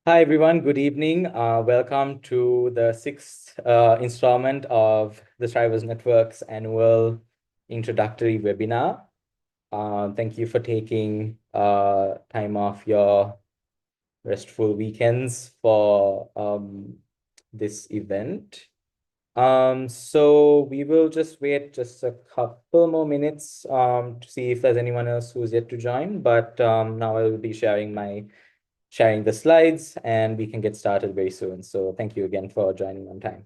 Hi, everyone. Good evening. Welcome to the sixth installment of the Strivers Network's annual introductory webinar. Thank you for taking time off your restful weekends for this event. So we will just wait just a couple more minutes to see if there's anyone else who's yet to join. But now I will be sharing the slides and we can get started very soon. So thank you again for joining on time.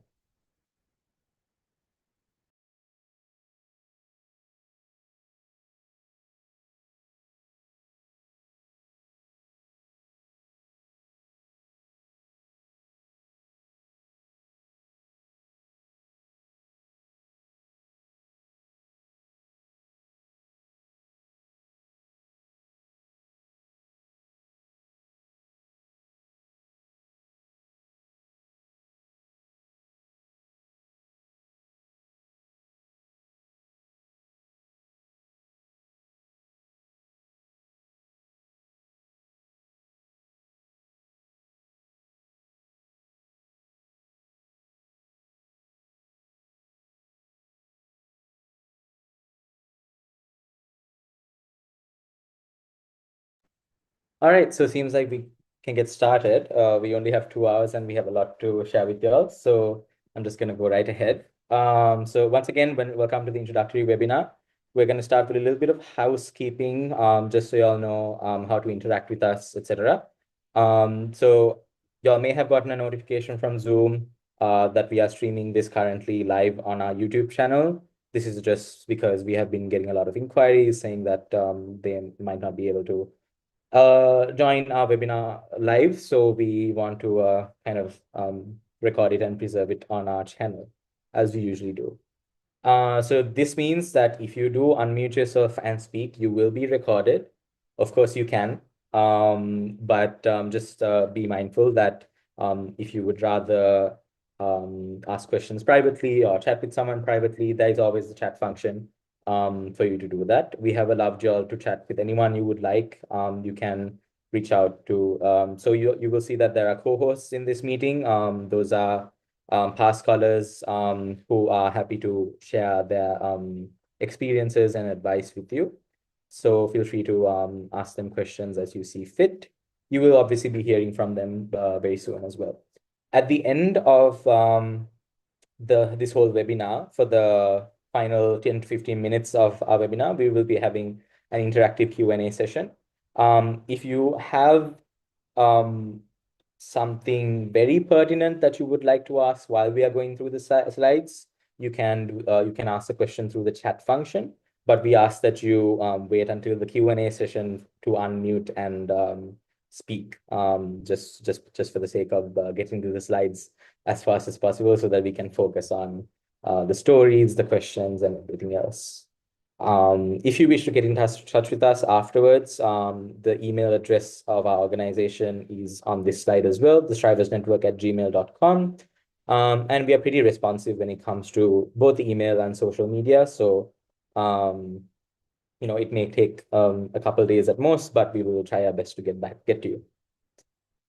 All right, so it seems like we can get started. We only have 2 hours and we have a lot to share with you all. So I'm just going to go right ahead. So once again, welcome to the introductory webinar. We're going to start with a little bit of housekeeping, just so you all know how to interact with us, etc. So y'all may have gotten a notification from Zoom that we are streaming this currently live on our YouTube channel. This is just because we have been getting a lot of inquiries saying that they might not be able to join our webinar live. So we want to kind of record it and preserve it on our channel as we usually do. So this means that if you do unmute yourself and speak, you will be recorded. Of course, you can, but just be mindful that if you would rather ask questions privately or chat with someone privately, there is always the chat function for you to do that. We have allowed you all to chat with anyone you would like. You can reach out to, so you will see that there are co-hosts in this meeting. Those are past scholars who are happy to share their experiences and advice with you. So feel free to ask them questions as you see fit. You will obviously be hearing from them very soon as well. At the end of this whole webinar, for the final 10 to 15 minutes of our webinar, we will be having an interactive Q&A session. If you have something very pertinent that you would like to ask while we are going through the slides, you can ask the question through the chat function, but we ask that you wait until the Q&A session to unmute and speak, just for the sake of getting to the slides as fast as possible so that we can focus on the stories, the questions, and everything else. If you wish to get in touch with us afterwards, the email address of our organization is on this slide as well, the striversnetwork@gmail.com. And we are pretty responsive when it comes to both the email and social media. So, it may take a couple of days at most, but we will try our best to get to you.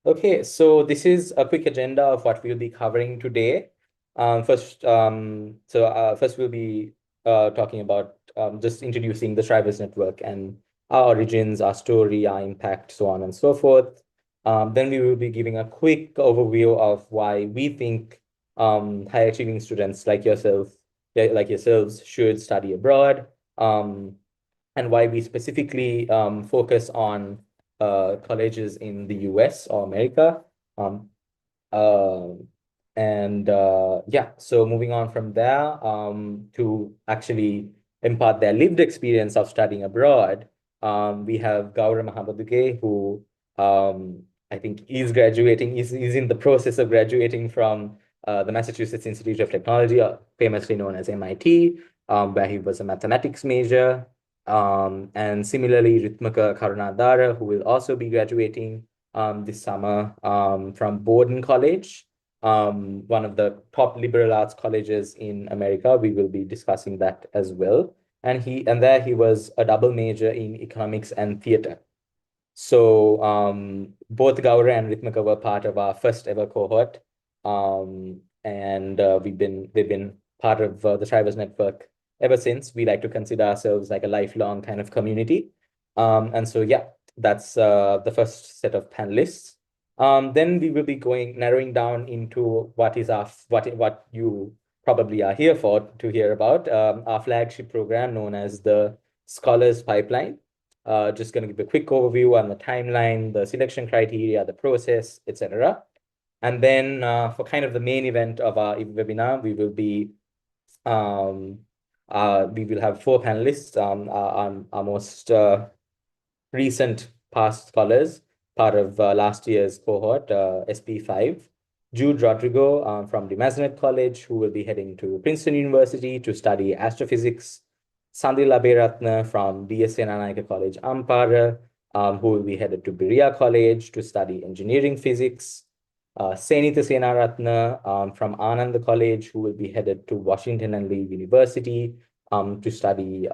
Okay, so this is a quick agenda of what we'll be covering today. First we'll be talking about just introducing the Strivers Network and our origins, our story, our impact, so on and so forth. Then we will be giving a quick overview of why we think high achieving students like yourselves should study abroad, and why we specifically focus on colleges in the US or America. Yeah, so moving on from there to actually impart their lived experience of studying abroad, we have Gaura Mahabaduge, who I think is in the process of graduating from the Massachusetts Institute of Technology, famously known as MIT, where he was a mathematics major. And similarly, Ritmaka Karunadara, who will also be graduating this summer from Bowdoin College, one of the top liberal arts colleges in America. We will be discussing that as well. And there he was a double major in economics and theater. So both Gaura and Ritmika were part of our first ever cohort. And they've been part of the Thrivers Network ever since. We like to consider ourselves like a lifelong kind of community. And so, yeah, that's the first set of panelists. Then we will be narrowing down into what you probably are here for to hear about, our flagship program known as the Scholars Pipeline. Just going to give a quick overview on the timeline, the selection criteria, the process, etc. And then for kind of the main event of our webinar, we will have four panelists, our most recent past scholars, part of last year's cohort, SP5. Jude Rodrigo from the Masonet College, who will be heading to Princeton University to study astrophysics. Sandil Aberatna from TSN Introductory College, Ampara, who will be headed to Beria College to study engineering physics. Senita Senaratna from Anand College, who will be headed to Washington and Lee University to study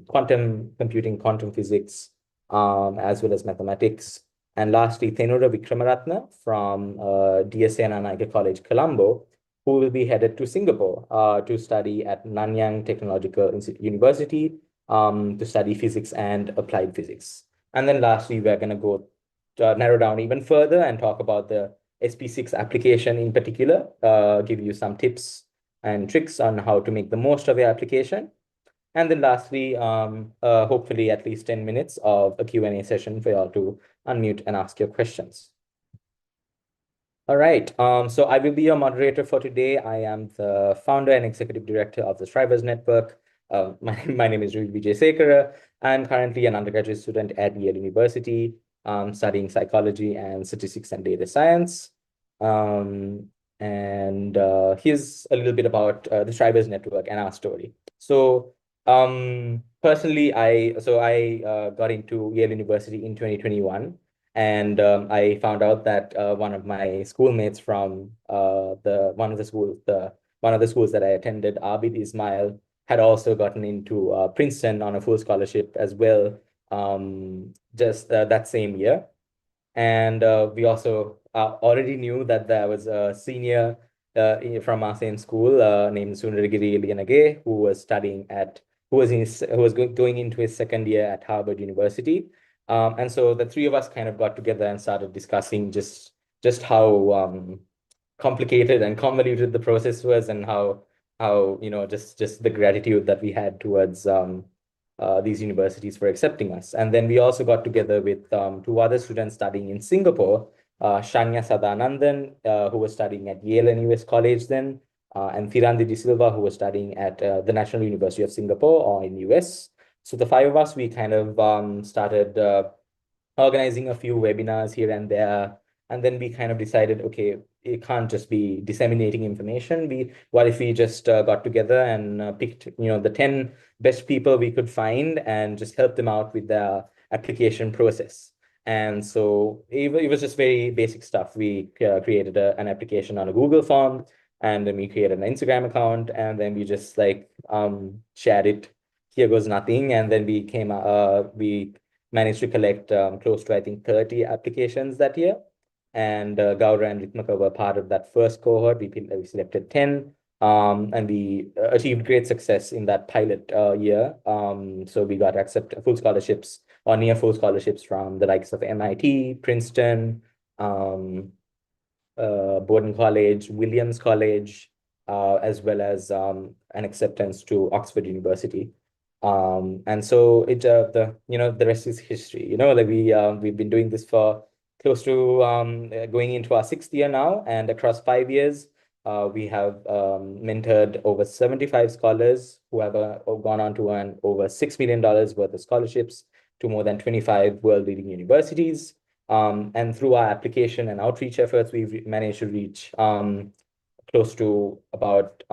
quantum computing, quantum physics, as well as mathematics. And lastly, Thenura Vikramaratna from DSN Introductory College, Colombo, who will be headed to Singapore to study at Nanyang Technological University to study physics and applied physics. And then lastly, we're going to go narrow down even further and talk about the SP6 application in particular, give you some tips and tricks on how to make the most of your application. And then lastly, hopefully at least 10 minutes of a Q&A session for y'all to unmute and ask your questions. All right, so I will be your moderator for today. I am the founder and executive director of the Thrivers Network. My name is Vijay Sekara. I'm currently an undergraduate student at Yale University, studying psychology and statistics and data science. Here's a little bit about the Thrivers Network and our story. So personally, I got into Yale University in 2021. And I found out that one of my schoolmates from one of the schools that I attended, Abid Ismail, had also gotten into Princeton on a full scholarship as well, just that same year. And we also already knew that there was a senior from our same school named Sundaragiri Iliyanage, who was going into his second year at Harvard University. And so the three of us kind of got together and started discussing just how complicated and convoluted the process was, and how just the gratitude that we had towards these universities for accepting us. And then we also got together with two other students studying in Singapore, Shanya Sadanandan, who was studying at Yale and US College then, and Thirandi De Silva, who was studying at the National University of Singapore or in US. So the five of us, we kind of started organizing a few webinars here and there. And then we kind of decided, okay, it can't just be disseminating information. What if we just got together and picked, the 10 best people we could find and just help them out with the application process. And so it was just very basic stuff. We created an application on a Google form, and then we created an Instagram account, and then we just shared it. Here goes nothing. And then we managed to collect close to, I think, 30 applications that year. And Gaura and Ritmika were part of that first cohort. We selected 10, and we achieved great success in that pilot year. So we got full scholarships or near full scholarships from the likes of MIT, Princeton, Bowdoin College, Williams College, as well as an acceptance to Oxford University. And so the rest is history. We've been doing this for close to going into our 6th year now, and across 5 years, we have mentored over 75 scholars who have gone on to earn over $6 million worth of scholarships to more than 25 world-leading universities. And through our application and outreach efforts, we've managed to reach close to about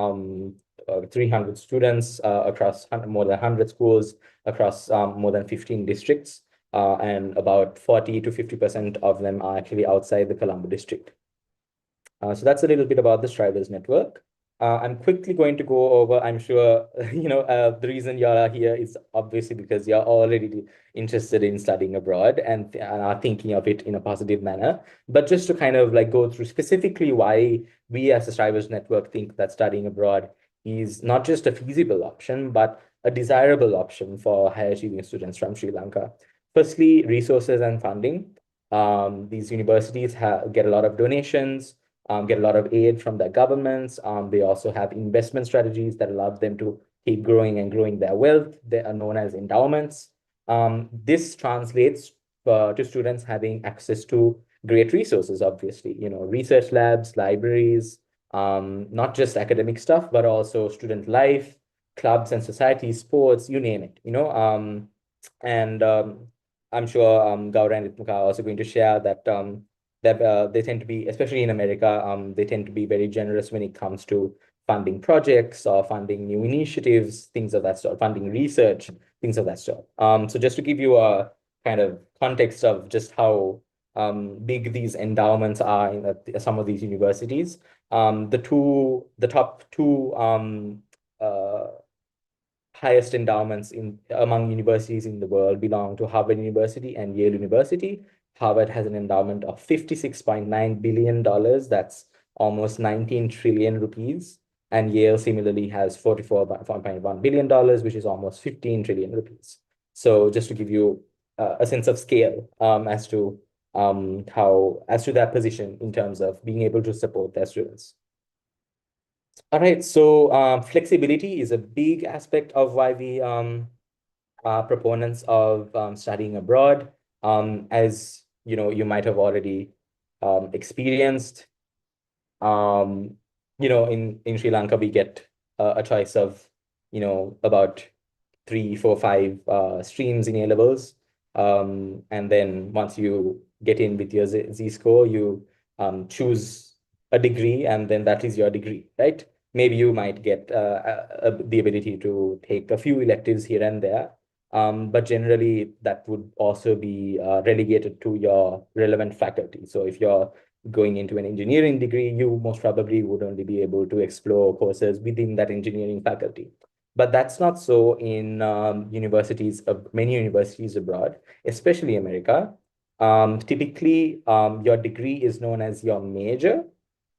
300 students across more than 100 schools across more than 15 districts. And about 40 to 50% of them are actually outside the Colombo district. So that's a little bit about the Thrivers Network. I'm quickly going to go over, I'm sure, the reason y'all are here is obviously because you're already interested in studying abroad and are thinking of it in a positive manner. But just to kind of like go through specifically why we as a Strivers Network think that studying abroad is not just a feasible option, but a desirable option for higher achieving students from Sri Lanka. Firstly, resources and funding. These universities get a lot of donations, get a lot of aid from their governments. They also have investment strategies that allow them to keep growing and growing their wealth. They are known as endowments. This translates to students having access to great resources, obviously, research labs, libraries, not just academic stuff, but also student life, clubs and societies, sports, you name it, and I'm sure Gaura and Ritmika are also going to share that they tend to be, especially in America, they tend to be very generous when it comes to funding projects or funding new initiatives, things of that sort, funding research, things of that sort. So just to give you a kind of context of just how big these endowments are in some of these universities, the top two uh, highest endowments among universities in the world belong to Harvard University and Yale University. Harvard has an endowment of $56.9 billion. That's almost 19 trillion rupees. And Yale similarly has $44.1 billion, which is almost 15 trillion rupees. So just to give you a sense of scale as to their position in terms of being able to support their students. All right, so flexibility is a big aspect of why we are proponents of studying abroad. As you know, you might have already experienced. In Sri Lanka, we get a choice of, about 3, 4, 5 streams in A levels. And then once you get in with your Z score, you choose a degree, and then that is your degree, right? Maybe you might get the ability to take a few electives here and there. But generally, that would also be relegated to your relevant faculty. So if you're going into an engineering degree, you most probably would only be able to explore courses within that engineering faculty. But that's not so in many universities abroad, especially America. Typically, your degree is known as your major,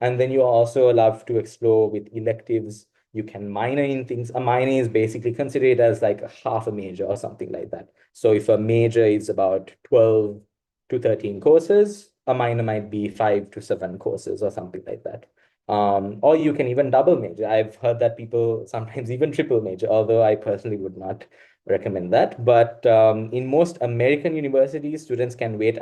and then you're also allowed to explore with electives. You can minor in things. A minor is basically considered as like a half a major or something like that. So if a major is about 12 to 13 courses, a minor might be 5 to 7 courses or something like that. Or you can even double major. I've heard that people sometimes even triple major, although I personally would not recommend that. But in most American universities, students can wait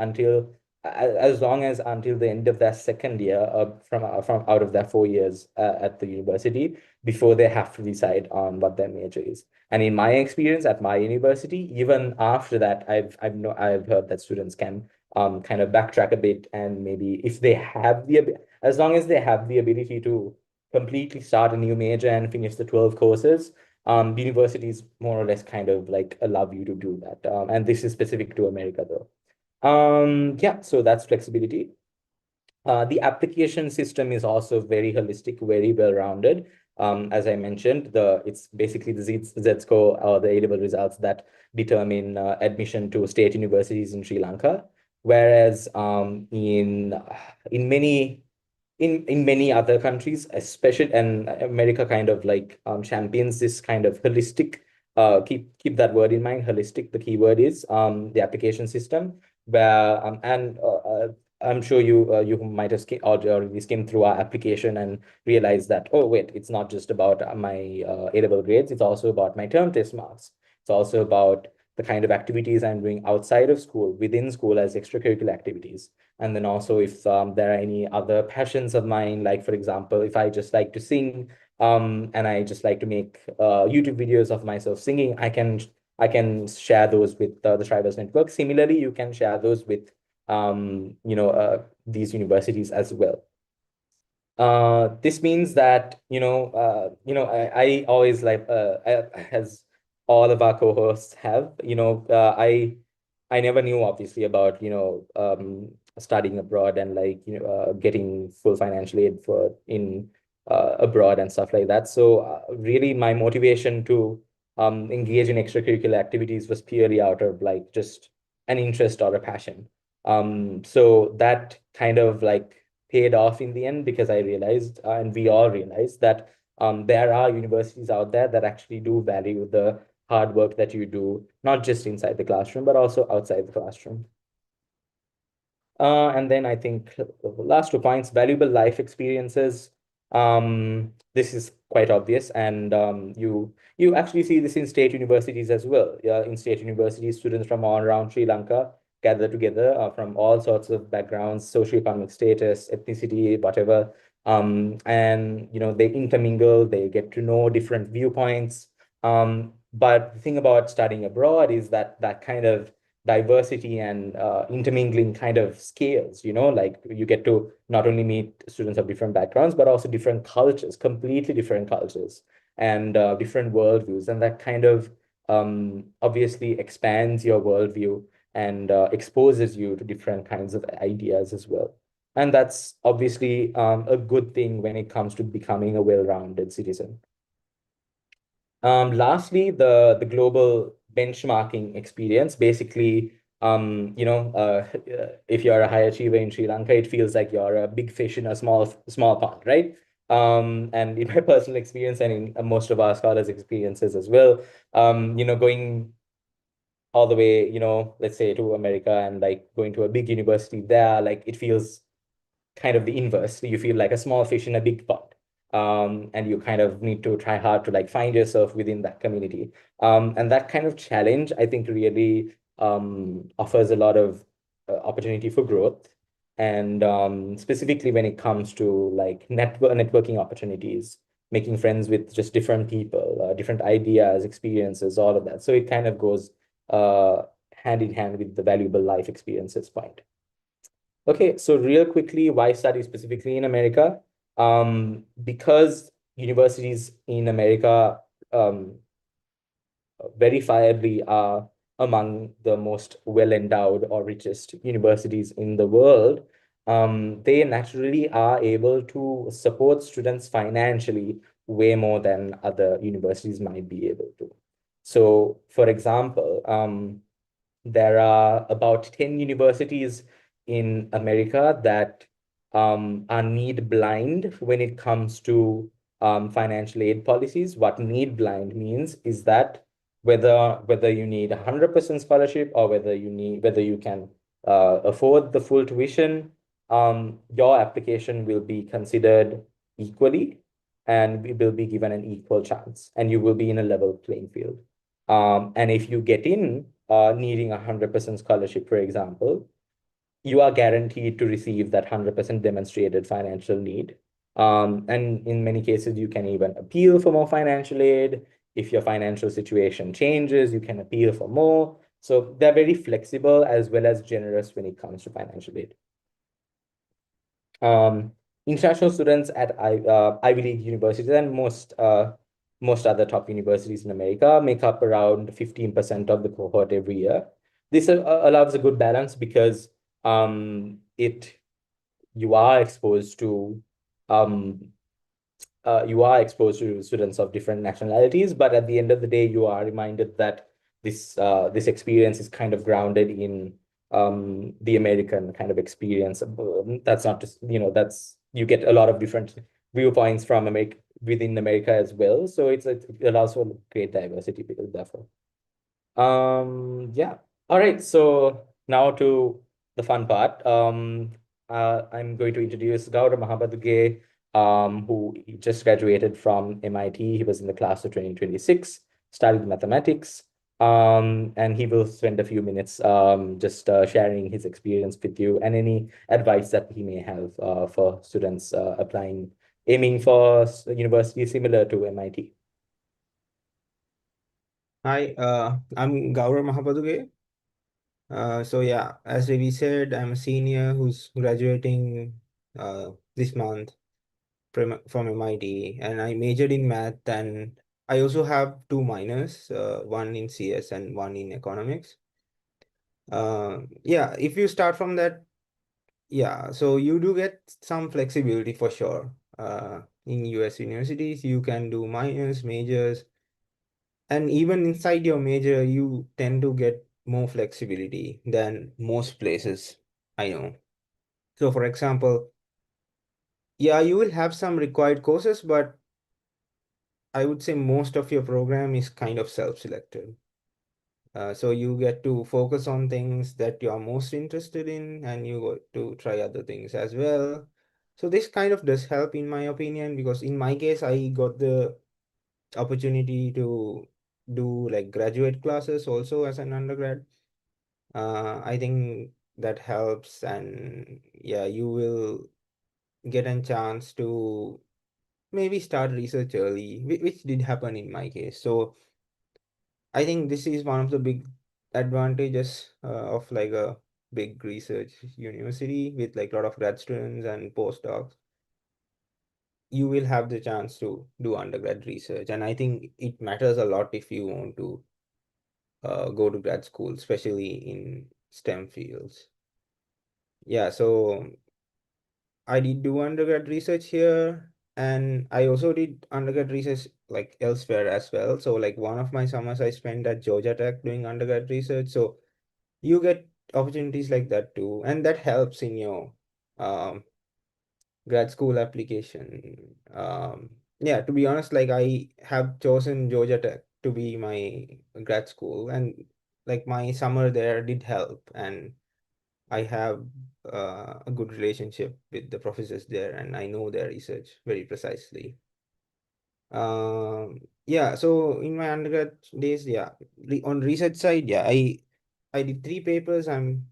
as long as until the end of their second year from out of their 4 years at the university before they have to decide on what their major is. And in my experience at my university, even after that, I've heard that students can kind of backtrack a bit, and maybe if they have as long as they have the ability to completely start a new major and finish the 12 courses, universities more or less kind of like allow you to do that. And this is specific to America though. Yeah, so that's flexibility. The application system is also very holistic, very well-rounded. As I mentioned, it's basically the Z score or the A-level results that determine admission to state universities in Sri Lanka. Whereas in many other countries, especially, and America kind of like champions this kind of holistic, keep that word in mind, holistic, the keyword is the application system, where I'm sure you might have already skimmed through our application and realized that, oh wait, it's not just about my A-level grades, it's also about my term test marks. It's also about the kind of activities I'm doing outside of school, within school as extracurricular activities. And then also if there are any other passions of mine, like for example, if I just like to sing, and I just like to make YouTube videos of myself singing, I can share those with the Strivers Network. Similarly, you can share those with these universities as well. This means that I always like as all of our co-hosts have, I never knew obviously about studying abroad and like getting full financial aid abroad and stuff like that. So really my motivation to engage in extracurricular activities was purely out of like just an interest or a passion. So that kind of like paid off in the end because I realized, and we all realized that there are universities out there that actually do value the hard work that you do, not just inside the classroom, but also outside the classroom. And then I think the last 2 points, valuable life experiences. This is quite obvious, and you actually see this in state universities as well. In state universities, students from all around Sri Lanka gather together from all sorts of backgrounds, socioeconomic status, ethnicity, whatever. And they intermingle, they get to know different viewpoints. But the thing about studying abroad is that that kind of diversity and intermingling kind of scales, like you get to not only meet students of different backgrounds, but also different cultures, completely different cultures and different worldviews. And that kind of obviously expands your worldview and exposes you to different kinds of ideas as well. And that's obviously a good thing when it comes to becoming a well-rounded citizen. Lastly, the global benchmarking experience. Basically, if you're a high achiever in Sri Lanka, it feels like you're a big fish in a small pond, right? And in my personal experience and in most of our scholars' experiences as well, going all the way, let's say to America and like going to a big university there, like it feels kind of the inverse. You feel like a small fish in a big pond. And you kind of need to try hard to like find yourself within that community. And that kind of challenge, I think, really offers a lot of opportunity for growth. And specifically when it comes to like networking opportunities, making friends with just different people, different ideas, experiences, all of that. So it kind of goes uh, hand in hand with the valuable life experiences point. Okay, so real quickly, why study specifically in America? Because universities in America verifiably are among the most well-endowed or richest universities in the world, they naturally are able to support students financially way more than other universities might be able to. So, for example, there are about 10 universities in America that are need blind when it comes to financial aid policies. What need blind means is that whether you need 100% scholarship or whether you can afford the full tuition, your application will be considered equally and will be given an equal chance, and you will be in a level playing field. And if you get in needing 100% scholarship, for example, you are guaranteed to receive that 100% demonstrated financial need. And in many cases, you can even appeal for more financial aid. If your financial situation changes, you can appeal for more. So they're very flexible as well as generous when it comes to financial aid. International students at Ivy League universities and most other top universities in America make up around 15% of the cohort every year. This allows a good balance because it you are exposed to um, students of different nationalities, but at the end of the day, you are reminded that this experience is kind of grounded in the American kind of experience. That's not just, that's you get a lot of different viewpoints from America within America as well. So it allows for great diversity, therefore. Yeah. All right. So now to the fun part. I'm going to introduce Gaurav Mahapaduge, who just graduated from MIT. He was in the class of 2026, studied mathematics. And he will spend a few minutes just sharing his experience with you and any advice that he may have for students aiming for university similar to MIT. Hi, I'm Gaurav Mahapaduge. So yeah, as Ravi said, I'm a senior who's graduating this month from MIT, and I majored in math, and I also have two minors, one in CS and one in economics. Yeah, if you start from that, yeah, so you do get some flexibility for sure. in US universities. You can do minors, majors, and even inside your major, you tend to get more flexibility than most places I know. So, for example, yeah, you will have some required courses, but I would say most of your program is kind of self-selected. So you get to focus on things that you are most interested in, and you got to try other things as well. So this kind of does help, in my opinion, because in my case, I got the opportunity to do like graduate classes also as an undergrad. I think that helps, and yeah, you will get a chance to maybe start research early, which did happen in my case. So I think this is one of the big advantages of like a big research university with like a lot of grad students and postdocs. You will have the chance to do undergrad research, and I think it matters a lot if you want to go to grad school, especially in STEM fields. Yeah, so I did do undergrad research here, and I also did undergrad research like elsewhere as well. So like one of my summers I spent at Georgia Tech doing undergrad research. So you get opportunities like that too, and that helps in your um, grad school application. Yeah, to be honest, like I have chosen Georgia Tech to be my grad school, and like my summer there did help, and I have a good relationship with the professors there, and I know their research very precisely. Yeah, so in my undergrad days, yeah, on research side, yeah, I did three papers. I'm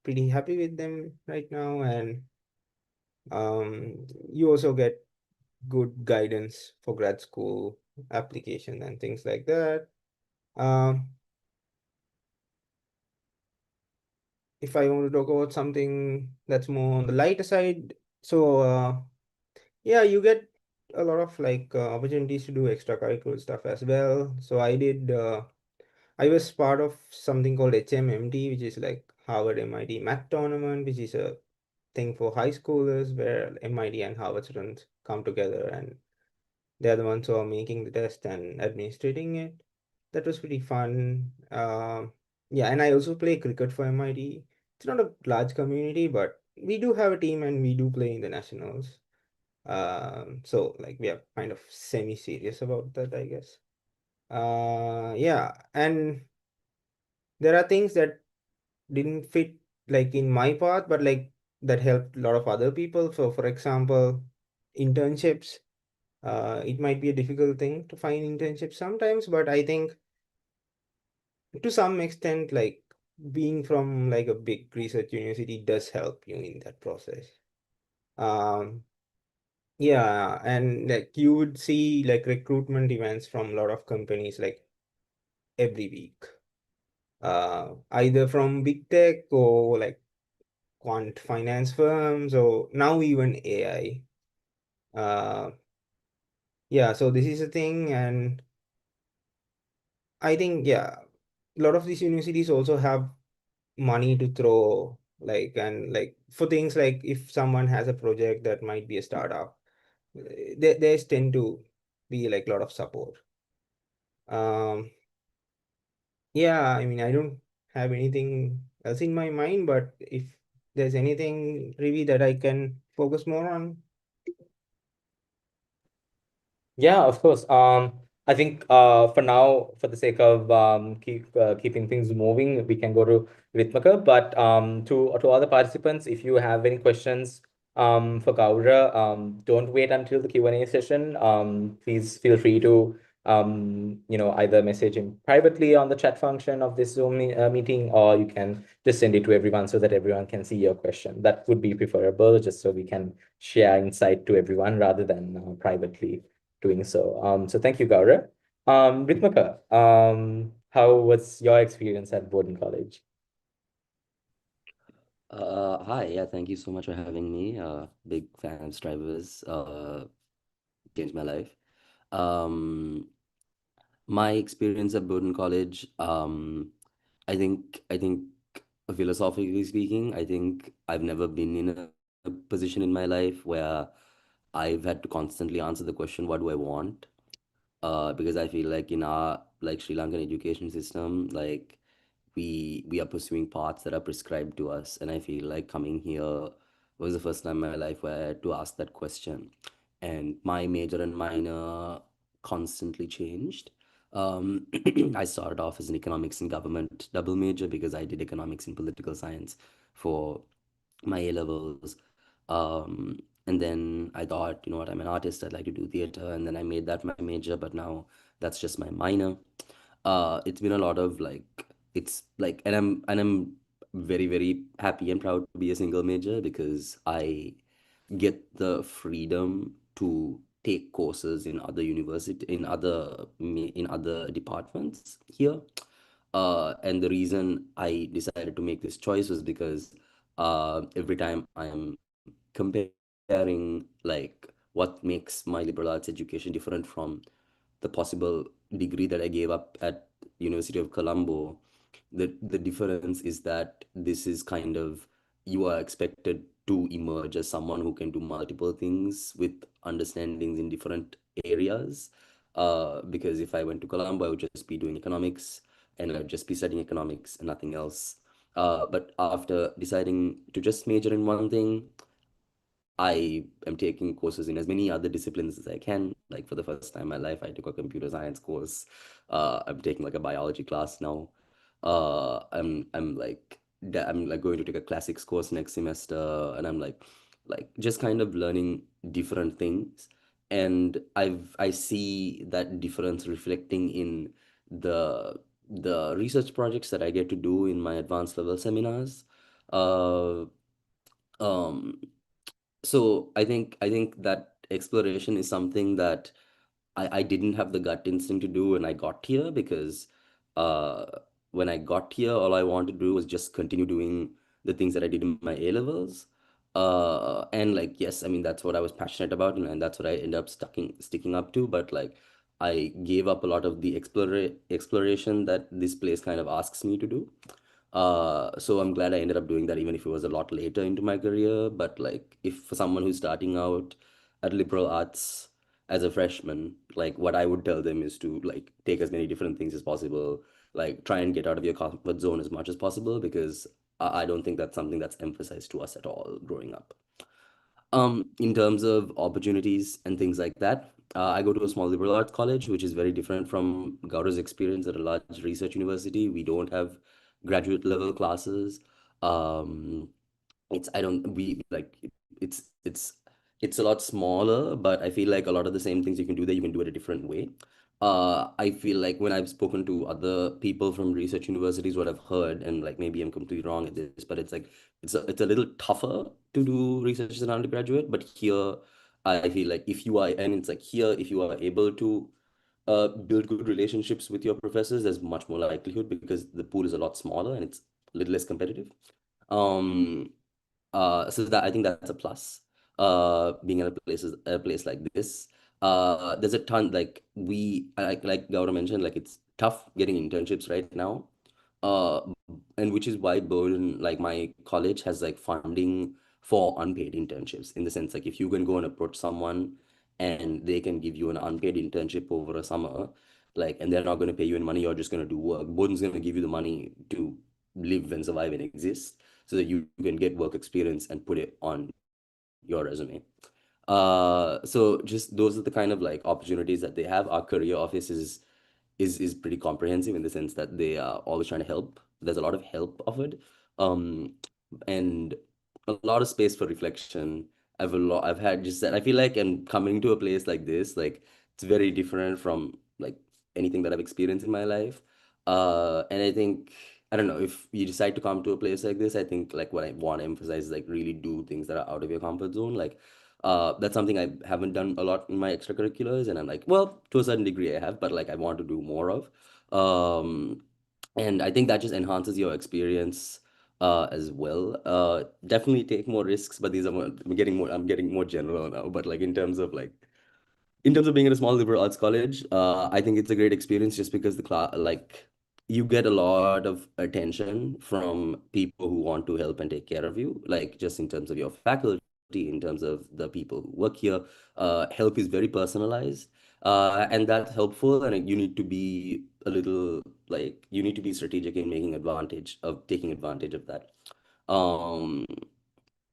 pretty happy with them right now, and you also get good guidance for grad school application and things like that. Um, if I want to talk about something that's more on the lighter side, so yeah, you get a lot of like opportunities to do extracurricular stuff as well. So I was part of something called HMMT, which is like Harvard MIT Math Tournament, which is a thing for high schoolers where MIT and Harvard students come together, and they're the ones who are making the test and administrating it. That was pretty fun. Yeah, and I also play cricket for MIT. It's not a large community, but we do have a team and we do play in the nationals. So like we are kind of semi-serious about that, I guess. Yeah, and there are things that didn't fit like in my path, but like that helped a lot of other people. So for example, internships. It might be a difficult thing to find internships sometimes, but I think to some extent, like being from like a big research university does help you in that process. Um, yeah, and like you would see like recruitment events from a lot of companies like every week. Either from big tech or like quant finance firms or now even AI. Yeah, so this is a thing, and I think yeah, a lot of these universities also have money to throw like and like for things like if someone has a project that might be a startup, they tend to be like a lot of support. Um, yeah, I mean I don't have anything else in my mind, but if there's anything really that I can focus more on. Yeah, of course. I think for now, for the sake of keeping things moving, we can go to Ritmaka. But to other participants, if you have any questions for Gaura, don't wait until the Q&A session. Please feel free to either message him privately on the chat function of this Zoom meeting, or you can just send it to everyone so that everyone can see your question. That would be preferable, just so we can share insight to everyone rather than privately doing so. So thank you, Gaurav. Ritmaka, how was your experience at Borden College? Hi, yeah, thank you so much for having me. Big fan of Strivers. Changed my life. Um, my experience at Bowdoin College, I think, philosophically speaking, I think I've never been in a position in my life where I've had to constantly answer the question, what do I want? Because I feel like in our like Sri Lankan education system, like we are pursuing paths that are prescribed to us, and I feel like coming here was the first time in my life where I had to ask that question, and my major and minor constantly changed. Um, I started off as an economics and government double major because I did economics and political science for my A levels. And then I thought, you know what, I'm an artist, I'd like to do theater. And then I made that my major, but now that's just my minor. It's been a lot of like, it's like, and I'm very, very happy and proud to be a single major because I get the freedom to take courses in other university, in other departments here. And the reason I decided to make this choice was because every time I'm comparing like what makes my liberal arts education different from the possible degree that I gave up at University of Colombo, the difference is that this is kind of, you are expected to emerge as someone who can do multiple things with understandings in different areas. Because if I went to Colombo, I would just be doing economics and I'd just be studying economics and nothing else. But after deciding to just major in one thing, I am taking courses in as many other disciplines as I can. Like for the first time in my life, I took a computer science course. I'm taking like a biology class now. I'm like going to take a classics course next semester, and I'm like just kind of learning different things. And I see that difference reflecting in the research projects that I get to do in my advanced level seminars. Uh, um, so I think that exploration is something that I didn't have the gut instinct to do when I got here because uh, when I got here, all I wanted to do was just continue doing the things that I did in my A levels. And like, yes, I mean, that's what I was passionate about, and that's what I ended up sticking up to. But like, I gave up a lot of the exploration that this place kind of asks me to do. So I'm glad I ended up doing that, even if it was a lot later into my career. But like, if for someone who's starting out at liberal arts as a freshman, like what I would tell them is to like take as many different things as possible, like try and get out of your comfort zone as much as possible, because I don't think that's something that's emphasized to us at all growing up. In terms of opportunities and things like that, I go to a small liberal arts college, which is very different from Gaura's experience at a large research university. We don't have graduate level classes. Um, it's I don't we like it's a lot smaller, but I feel like a lot of the same things you can do there, you can do it a different way. I feel like when I've spoken to other people from research universities, what I've heard, and like maybe I'm completely wrong at this, but it's like it's a little tougher to do research as an undergraduate. But here, I feel like if you are, and it's like here, if you are able to build good relationships with your professors, there's much more likelihood because the pool is a lot smaller and it's a little less competitive. Um, so that I think that's a plus. Being in a place like this, there's a ton like Gaurav mentioned, like it's tough getting internships right now. Uh, and which is why Burden, like my college, has like funding for unpaid internships in the sense like if you can go and approach someone and they can give you an unpaid internship over a summer, like, and they're not going to pay you any money, you're just going to do work. Burden's going to give you the money to live and survive and exist so that you can get work experience and put it on your resume. So just those are the kind of like opportunities that they have. Our career office is pretty comprehensive in the sense that they are always trying to help. There's a lot of help offered, um, and a lot of space for reflection. I've had just that. I feel like, and coming to a place like this, like it's very different from like anything that I've experienced in my life. And I think I don't know if you decide to come to a place like this. I think like what I want to emphasize is like really do things that are out of your comfort zone. Like that's something I haven't done a lot in my extracurriculars, and I'm like, well, to a certain degree I have, but like I want to do more of. Um, and I think that just enhances your experience as well. Definitely take more risks, but these are I'm getting more general now. But like in terms of being in a small liberal arts college, I think it's a great experience just because the class, like, you get a lot of attention from people who want to help and take care of you, like just in terms of your faculty. in terms of the people who work here. Help is very personalized, and that's helpful. And you need to be a little like you need to be strategic in taking advantage of that. Um,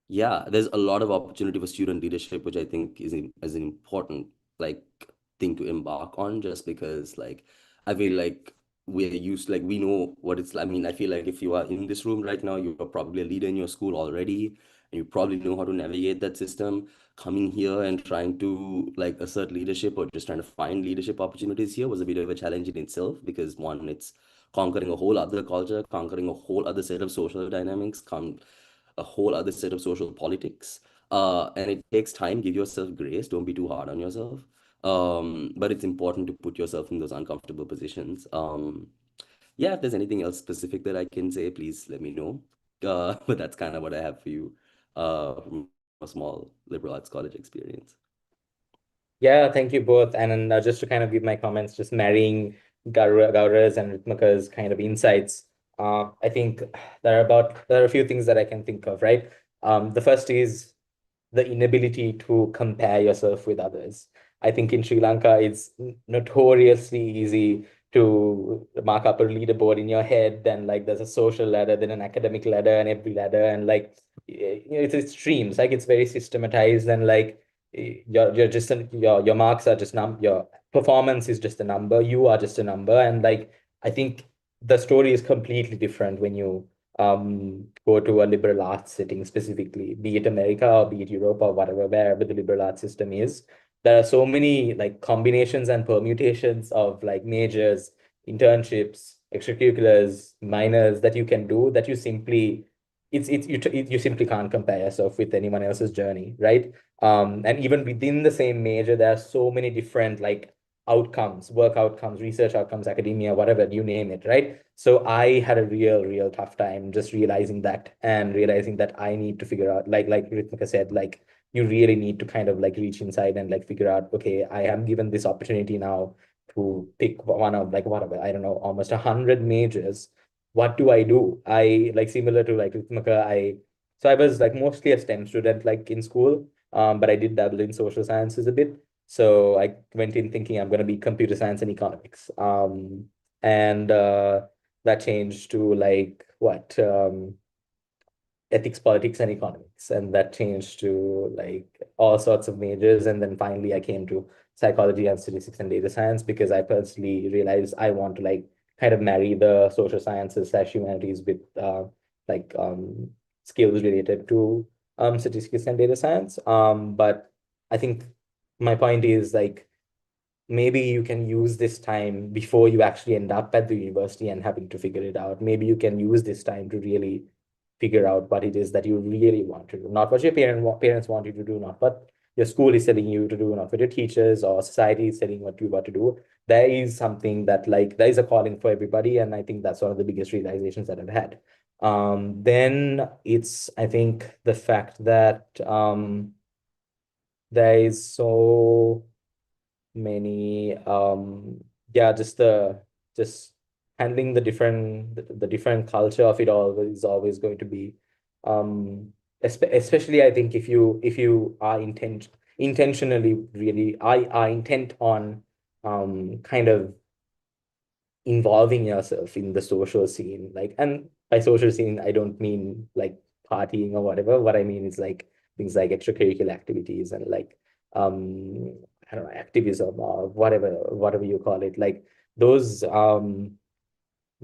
yeah, there's a lot of opportunity for student leadership, which I think is an important like thing to embark on, just because like I feel like we know what it's like. I mean, I feel like if you are in this room right now, you are probably a leader in your school already, and you probably know how to navigate that system. Coming here and trying to like assert leadership or just trying to find leadership opportunities here was a bit of a challenge in itself, because one, it's conquering a whole other culture, conquering a whole other set of social dynamics, a whole other set of social politics. And it takes time. Give yourself grace. Don't be too hard on yourself. But it's important to put yourself in those uncomfortable positions. Yeah, if there's anything else specific that I can say, please let me know. But that's kind of what I have for you from a small liberal arts college experience. Yeah, thank you both. And then just to kind of give my comments, just marrying Gaura's and Ritmika's kind of insights, I think there are a few things that I can think of, right? The first is the inability to compare yourself with others. I think in Sri Lanka, it's notoriously easy to mark up a leaderboard in your head, and like there's a social ladder, then an academic ladder, and every ladder, and like it's extremes. Like it's very systematized, and like you're just your marks are just your performance is just a number. You are just a number, and like I think the story is completely different when you go to a liberal arts setting specifically, be it America or be it Europe or whatever, wherever the liberal arts system is. There are so many like combinations and permutations of like majors, internships, extracurriculars, minors that you can do that you simply you simply can't compare yourself with anyone else's journey, right? And even within the same major, there are so many different like outcomes, work outcomes, research outcomes, academia, whatever, you name it, right? So I had a real tough time just realizing that, and realizing that I need to figure out, like Ritika said, like you really need to kind of like reach inside and like figure out, okay, I am given this opportunity now to pick one of like whatever, I don't know, almost 100 majors. What do I do? I like similar to like Ritika, I was like mostly a STEM student like in school, but I did dabble in social sciences a bit. So I went in thinking I'm going to be computer science and economics. And that changed to like what ethics, politics, and economics, and that changed to like all sorts of majors. And then finally, I came to psychology and statistics and data science because I personally realized I want to like kind of marry the social sciences slash humanities with like skills related to statistics and data science. But I think my point is like maybe you can use this time before you actually end up at the university and having to figure it out. Maybe you can use this time to really figure out what it is that you really want to do, not what your parents want you to do, not what your school is telling you to do, not what your teachers or society is telling what you want to do. There is something that like there is a calling for everybody, and I think that's one of the biggest realizations that I've had. Then it's I think the fact that there is so many yeah, just handling the different culture of it all is always going to be especially I think if you are intentionally really are intent on kind of involving yourself in the social scene. Like, and by social scene, I don't mean like partying or whatever. What I mean is like things like extracurricular activities and like I don't know, activism or whatever you call it. Like those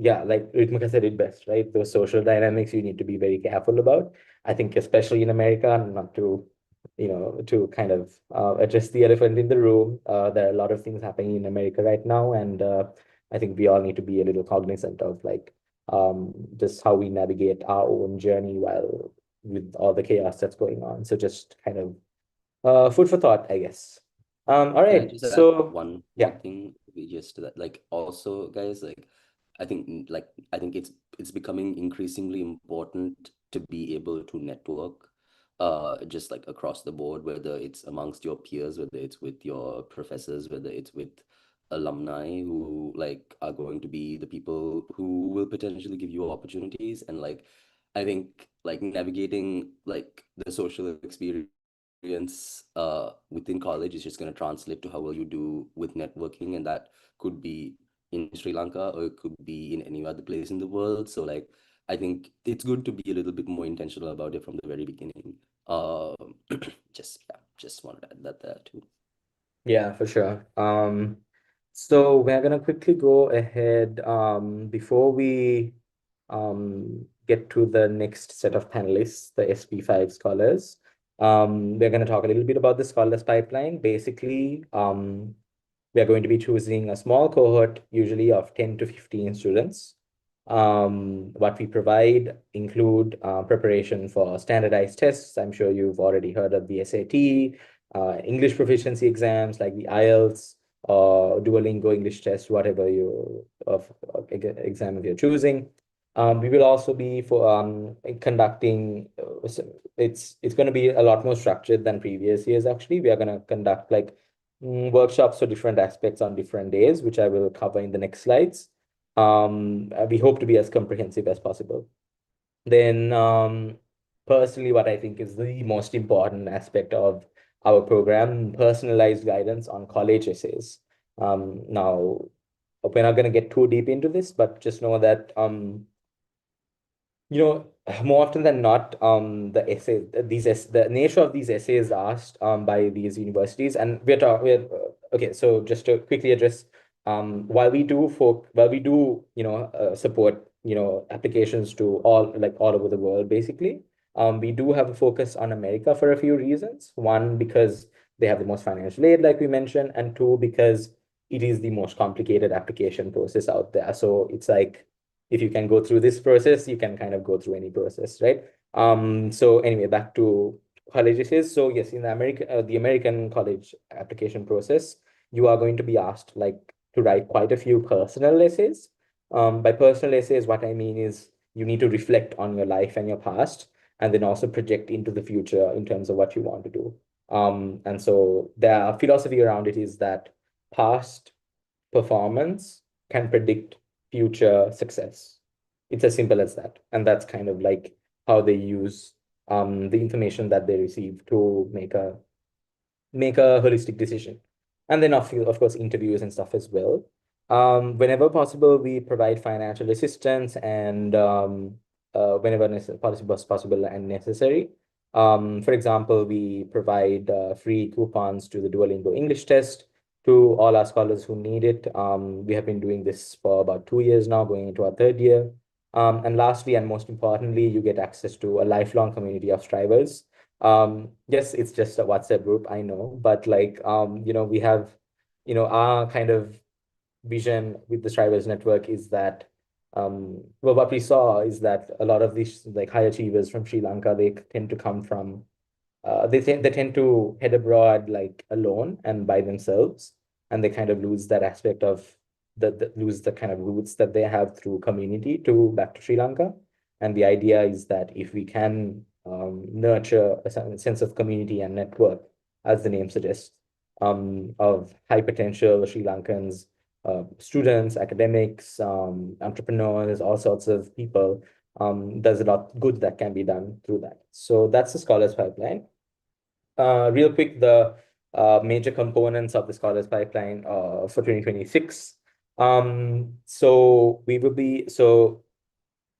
yeah, like Ritmika said it best, right? Those social dynamics you need to be very careful about. I think especially in America, not to, to kind of address the elephant in the room. There are a lot of things happening in America right now, and I think we all need to be a little cognizant of like just how we navigate our own journey while with all the chaos that's going on. So just kind of food for thought, I guess. All Can I right. just add So one yeah. more thing? Just to that, like also, guys, like I think it's becoming increasingly important to be able to network, just like across the board, whether it's amongst your peers, whether it's with your professors, whether it's with alumni who like are going to be the people who will potentially give you opportunities. And like I think like navigating like the social experience experience within college is just going to translate to how well you do with networking, and that could be in Sri Lanka or it could be in any other place in the world. So like I think it's good to be a little bit more intentional about it from the very beginning. Just wanted to add that there too. Yeah, for sure. So we're gonna quickly go ahead before we get to the next set of panelists, the SP5 scholars. We're gonna talk a little bit about the scholars pipeline. Basically, we are going to be choosing a small cohort, usually of 10 to 15 students. What we provide include preparation for standardized tests. I'm sure you've already heard of the SAT, English proficiency exams like the IELTS or Duolingo English test, whatever exam you're choosing. We will also be conducting. It's going to be a lot more structured than previous years. Actually, we are going to conduct like workshops for different aspects on different days, which I will cover in the next slides. We hope to be as comprehensive as possible. Then, personally, what I think is the most important aspect of our program, personalized guidance on college essays. Now, we're not going to get too deep into this, but just know that more often than not, the nature of these essays asked by these universities, and okay. So just to quickly address, while we do support applications to all over the world, basically, we do have a focus on America for a few reasons. One, because they have the most financial aid, like we mentioned, and two, because it is the most complicated application process out there. So it's like, if you can go through this process, you can kind of go through any process, right? So anyway, back to college essays. So yes, in the American college application process, you are going to be asked to write quite a few personal essays. By personal essays, what I mean is you need to reflect on your life and your past, and then also project into the future in terms of what you want to do. And so the philosophy around it is that past performance can predict future success. It's as simple as that. And that's kind of like how they use the information that they receive to make a holistic decision. And then of course, interviews and stuff as well. Whenever possible, we provide financial assistance and whenever possible and necessary. For example, we provide free coupons to the Duolingo English test to all our scholars who need it. We have been doing this for about 2 years now, going into our third year. And lastly, and most importantly, you get access to a lifelong community of strivers. Yes, it's just a WhatsApp group, I know, but we have, our kind of vision with the Strivers Network is that, well, what we saw is that a lot of these like high achievers from Sri Lanka, they tend to come from they tend to head abroad like alone and by themselves, and they kind of lose that aspect of lose the kind of roots that they have through community to back to Sri Lanka. And the idea is that if we can nurture a sense of community and network, as the name suggests, of high potential Sri Lankans, students, academics, entrepreneurs, all sorts of people, there's a lot good that can be done through that. So that's the Scholars Pipeline. Real quick, the major components of the Scholars Pipeline for 2026. So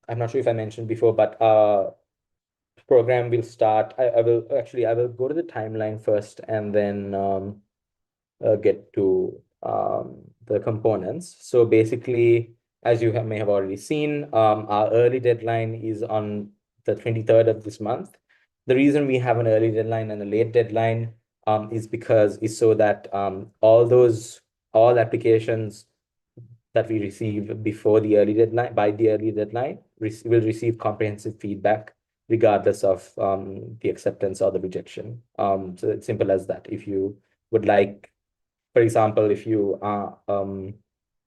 I'm not sure if I mentioned before, but program will start. I will go to the timeline first and then get to the components. So basically, as you may have already seen, our early deadline is on the 23rd of this month. The reason we have an early deadline and a late deadline is so that all applications that we receive before the early deadline, by the early deadline, will receive comprehensive feedback regardless of the acceptance or the rejection. So it's simple as that. If you would like, for example, if you are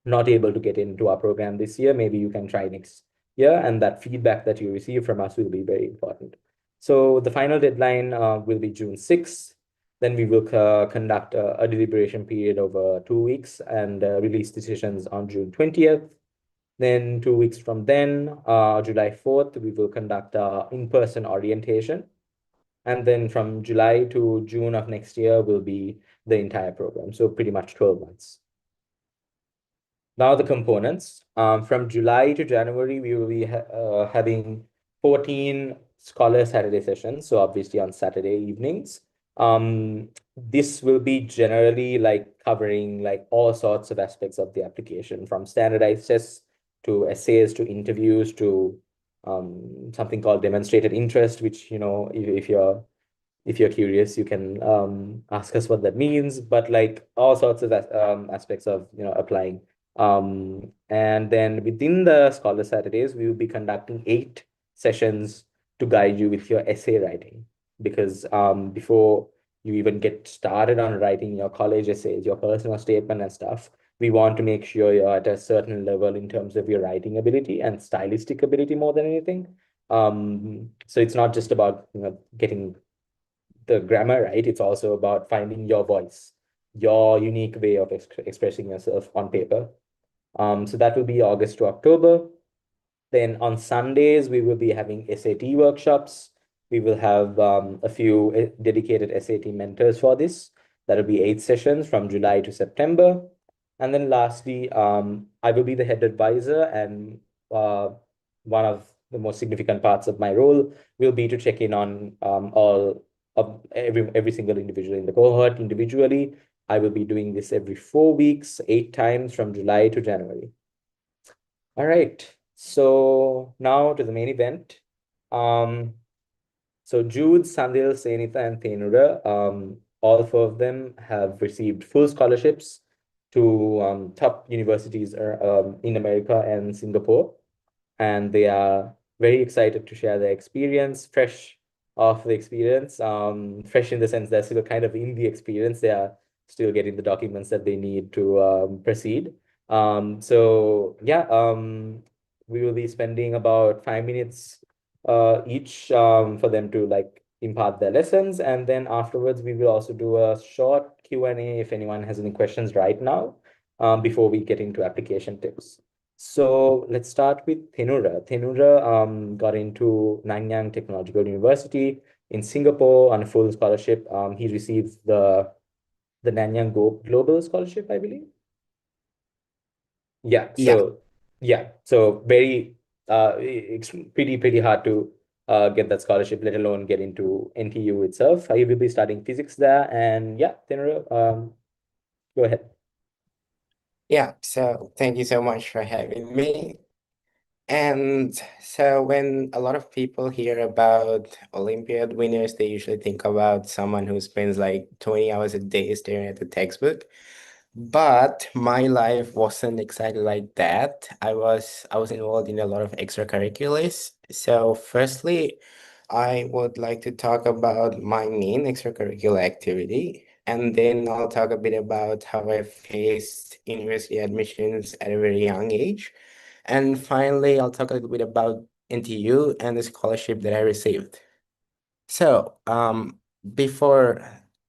not able to get into our program this year, maybe you can try next year, and that feedback that you receive from us will be very important. So the final deadline will be June 6th. Then we will conduct a deliberation period over 2 weeks and release decisions on June 20th. Then 2 weeks from then, July 4th, we will conduct in-person orientation. And then from July to June of next year will be the entire program. So pretty much 12 months. Now the components. From July to January, we will be having 14 Scholar Saturday sessions. So obviously on Saturday evenings. This will be generally like covering like all sorts of aspects of the application, from standardized tests to essays to interviews to something called demonstrated interest, which, you know, if you're curious, you can ask us what that means, but like all sorts of aspects of, you know, applying. And then within the Scholar Saturdays, we will be conducting 8 sessions to guide you with your essay writing, because before you even get started on writing your college essays, your personal statement and stuff, we want to make sure you're at a certain level in terms of your writing ability and stylistic ability more than anything. So it's not just about, you know, getting the grammar right, it's also about finding your voice, your unique way of expressing yourself on paper. So that will be August to October. Then on Sundays, we will be having SAT workshops. We will have a few dedicated SAT mentors for this. That'll be 8 sessions from July to September. And then lastly, I will be the head advisor, and one of the most significant parts of my role will be to check in on all of every single individual in the cohort individually. I will be doing this every 4 weeks, 8 times from July to January. All right. So now to the main event. So Jude, Sandil, Senitha, and Thenura, all 4 of them have received full scholarships to top universities in America and Singapore, and they are very excited to share their experience, fresh off the experience, fresh in the sense they're still kind of in the experience. They are still getting the documents that they need to proceed. So yeah, we will be spending about 5 minutes each for them to like impart their lessons, and then afterwards we will also do a short Q&A if anyone has any questions right now, before we get into application tips. So let's start with Thenura. Thenura got into Nanyang Technological University in Singapore on a full scholarship. He received the Nanyang Global Scholarship, I believe. Yeah, Yeah. so very it's pretty hard to get that scholarship, let alone get into NTU itself. I will be studying physics there, and yeah, Thenura, go ahead. Yeah, so thank you so much for having me. And so when a lot of people hear about Olympiad winners, they usually think about someone who spends like 20 hours a day staring at the textbook. But my life wasn't exactly like that. I was involved in a lot of extracurriculars. So firstly, I would like to talk about my main extracurricular activity, and then I'll talk a bit about how I faced university admissions at a very young age. And finally, I'll talk a little bit about NTU and the scholarship that I received. So, before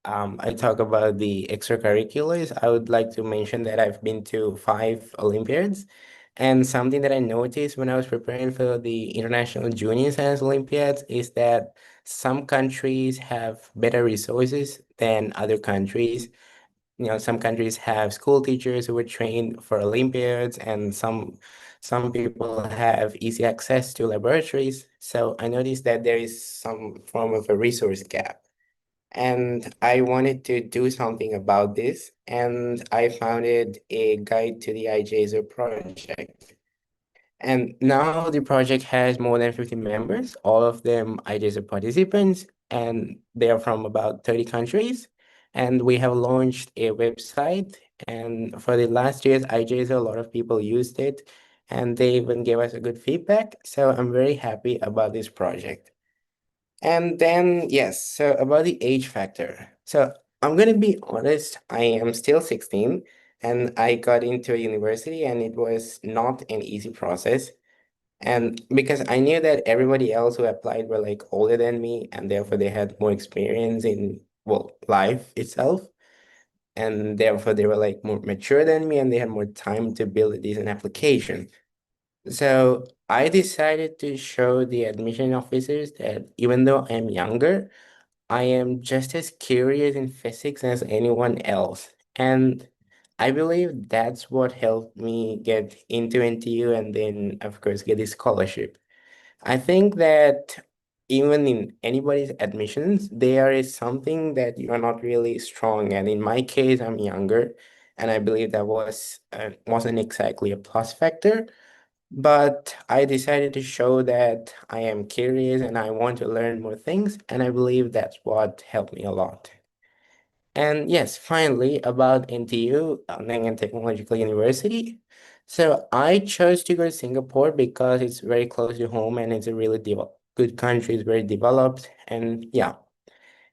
I talk about the extracurriculars, I would like to mention that I've been to 5 Olympiads. And something that I noticed when I was preparing for the International Junior Science Olympiads is that some countries have better resources than other countries. You know, some countries have school teachers who were trained for Olympiads, and some people have easy access to laboratories. So I noticed that there is some form of a resource gap. And I wanted to do something about this, and I founded a guide to the IJSO project. And now the project has more than 50 members, all of them IJSO participants, and they are from about 30 countries. And we have launched a website, and for the last year's IJSO, a lot of people used it, and they even gave us a good feedback. So I'm very happy about this project. And then, yes, so about the age factor. So I'm going to be honest, I am still 16 and I got into a university and it was not an easy process. And because I knew that everybody else who applied were like older than me and therefore they had more experience in, well, life itself. And therefore they were like more mature than me and they had more time to build a decent application. So I decided to show the admission officers that even though I'm younger, I am just as curious in physics as anyone else. And I believe that's what helped me get into NTU and then, of course, get this scholarship. I think that even in anybody's admissions, there is something that you are not really strong. And in my case, I'm younger, and I believe that wasn't exactly a plus factor. But I decided to show that I am curious and I want to learn more things, and I believe that's what helped me a lot. And yes, finally, about NTU, Nanyang Technological University. So I chose to go to Singapore because it's very close to home and it's a really good country, it's very developed, and yeah.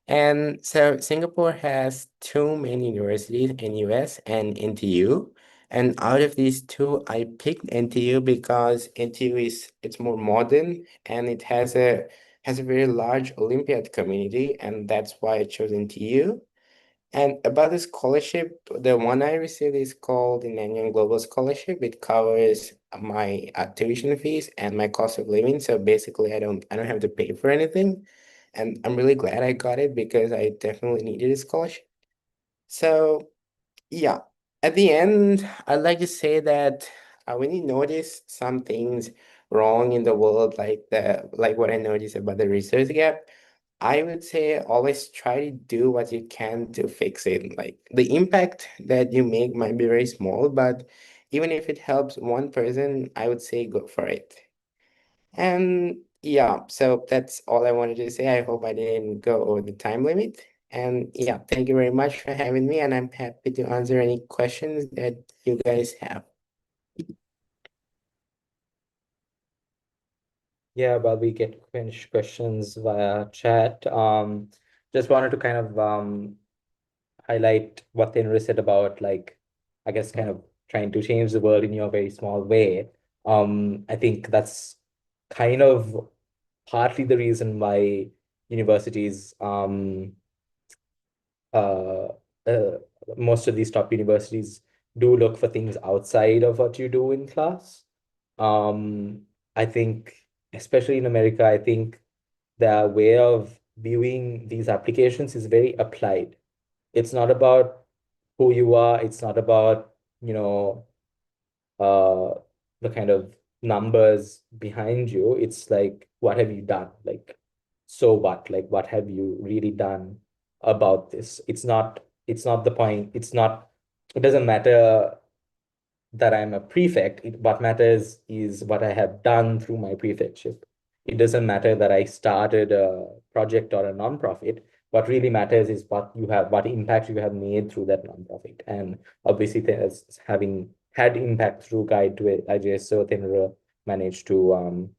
And so Singapore has two main universities in US and NTU. And out of these two, I picked NTU because NTU it's more modern and it has a very large Olympiad community, and that's why I chose NTU. And about the scholarship, the one I received is called the Nanyang Global Scholarship. It covers my tuition fees and my cost of living. So basically, I don't have to pay for anything, and I'm really glad I got it because I definitely needed a scholarship. So yeah, at the end, I'd like to say that when you notice some things wrong in the world, like what I noticed about the research gap, I would say always try to do what you can to fix it. Like the impact that you make might be very small, but even if it helps one person, I would say go for it. And yeah, so that's all I wanted to say. I hope I didn't go over the time limit. And yeah, thank you very much for having me, and I'm happy to answer any questions that you guys have. Yeah, while we get finish questions via chat, just wanted to kind of highlight what Thinra said about, like, I guess kind of trying to change the world in your very small way. I think that's kind of partly the reason why universities uh, uh most of these top universities do look for things outside of what you do in class. I think, especially in America, I think their way of viewing these applications is very applied. It's not about who you are. It's not about, uh, the kind of numbers behind you. It's like, what have you done? Like, so what? Like, what have you really done about this? It's not the point. It doesn't matter that I'm a prefect. What matters is what I have done through my prefectship. It doesn't matter that I started a project or a nonprofit. What really matters is what impact you have made through that nonprofit. And obviously, there's having had impact through Guide to IJSO, Thinra managed to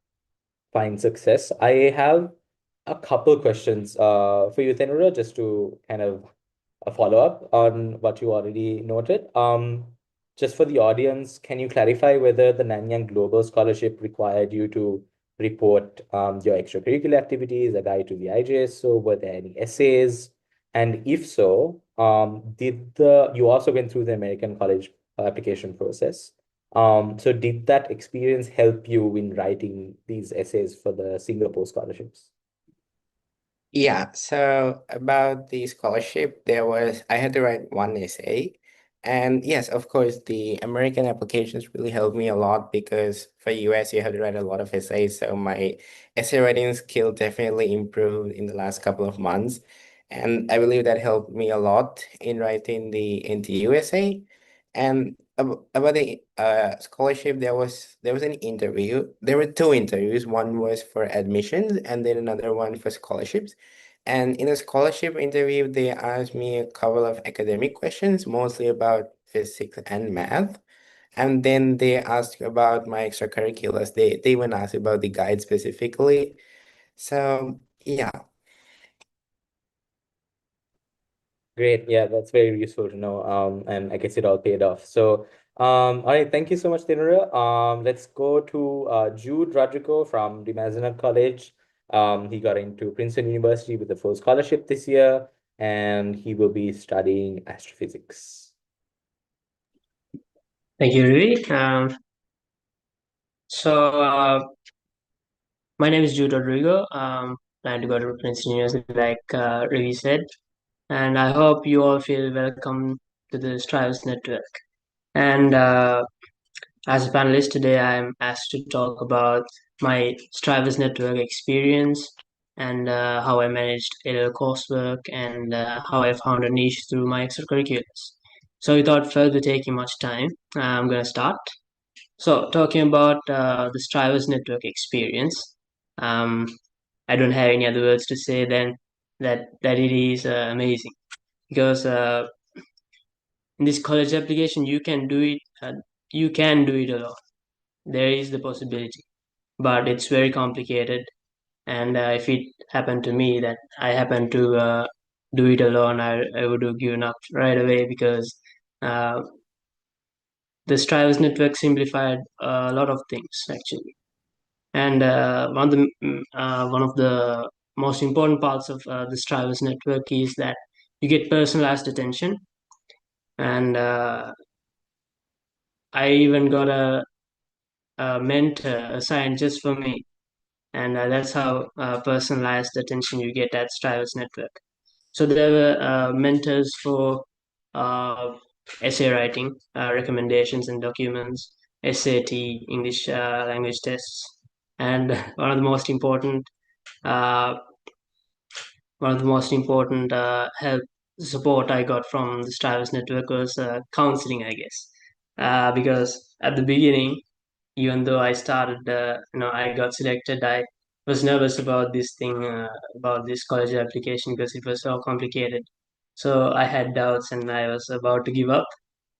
find success. I have a couple questions for you, Thinra, just to kind of a follow-up on what you already noted. Just for the audience, can you clarify whether the Nanyang Global Scholarship required you to report your extracurricular activities, a guide to the IJS? So were there any essays? And if so, you also went through the American college application process. So did that experience help you in writing these essays for the Singapore scholarships? Yeah, so about the scholarship, I had to write one essay. And yes, of course, the American applications really helped me a lot because for US, you have to write a lot of essays. So my essay writing skill definitely improved in the last couple of months. And I believe that helped me a lot in writing the NTU essay. And about the scholarship, there was an interview. There were two interviews. One was for admissions, and then another one for scholarships. And in a scholarship interview, they asked me a couple of academic questions, mostly about physics and math. And then they asked about my extracurriculars. They even asked about the guide specifically. So yeah. Great. Yeah, that's very useful to know. And I guess it all paid off. So, all right, thank you so much, Tinura. Let's go to Jude Rodrigo from De Mazenod College. He got into Princeton University with a full scholarship this year, and he will be studying astrophysics. Thank you, Rui. So my name is Jude Rodrigo. plan to go to Princeton University, like Ravi said. And I hope you all feel welcome to the Strivers Network. And as a panelist today, I am asked to talk about my Strivers Network experience and how I managed A-level coursework and how I found a niche through my extracurriculars. So without further taking much time, I'm going to start. So talking about the Strivers Network experience, I don't have any other words to say than that it is amazing, because in this college application you can do it alone. There is the possibility, but it's very complicated. And if it happened to me that I happened to do it alone, I would have given up right away, because uh, the Strivers network simplified a lot of things actually. And one of the most important parts of the Strivers network is that you get personalized attention. And I even got a mentor assigned just for me. And that's how personalized attention you get at Strivers network. So there were mentors for uh, essay writing, recommendations and documents, SAT, English language tests, and one of the most important uh, help support I got from the Strivers network was counseling, I guess, because at the beginning, even though I started, I got selected, I was nervous about this thing, about this college application, because it was so complicated. So I had doubts and I was about to give up.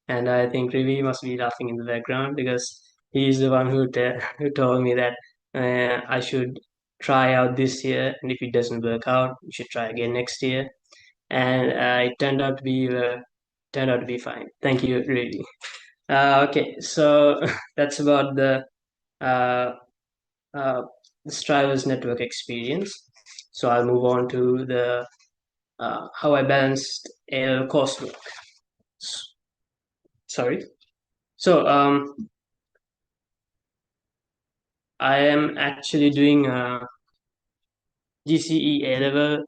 And I think Rivi must be laughing in the background, because he's the one who told me that I should try out this year, and if it doesn't work out, you should try again next year. And it turned out to be fine. Thank you, really. Okay, so that's about uh, uh, the Strivers network experience. So I'll move on to the how I balanced a coursework. Sorry. So I am actually doing GCE A-level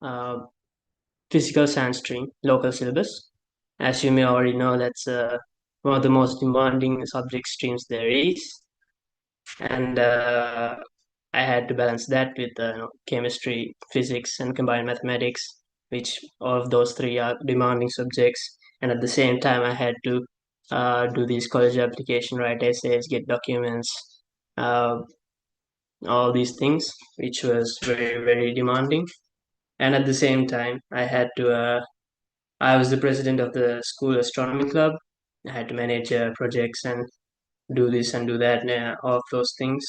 uh, physical science stream, local syllabus. As you may already know, that's one of the most demanding subject streams there is. And I had to balance that with chemistry, physics, and combined mathematics, which all of those three are demanding subjects. And at the same time, I had to do these college application, write essays, get documents, uh, all these things, which was very, very demanding. And at the same time, I was the president of the school astronomy club. I had to manage projects and do this and do that, all of those things.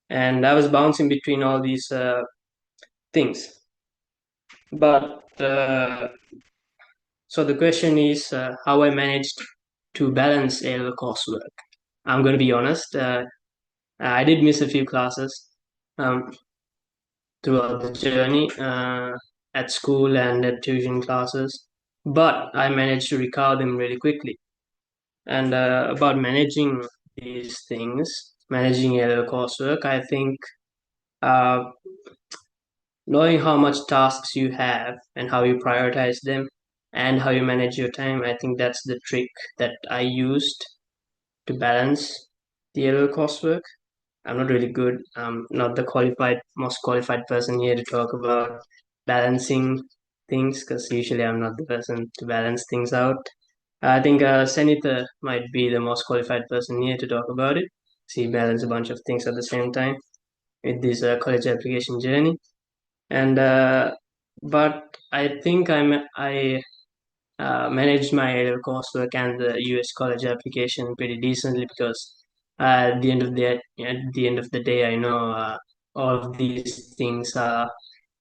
And I was bouncing between all these things. But so the question is how I managed to balance A-level coursework. I'm going to be honest, I did miss a few classes throughout the journey at school and at tuition classes, but I managed to recover them really quickly. And about managing these things, managing A-level coursework, I think uh, knowing how much tasks you have and how you prioritize them and how you manage your time, I think that's the trick that I used to balance the A-level coursework. I'm not really good. I'm not the most qualified person here to talk about balancing things, because usually I'm not the person to balance things out. I think Senita might be the most qualified person here to talk about it. She balanced a bunch of things at the same time with this college application journey. And but I think I managed my A-level coursework and the US college application pretty decently, because at the end of the day, I know all of these things are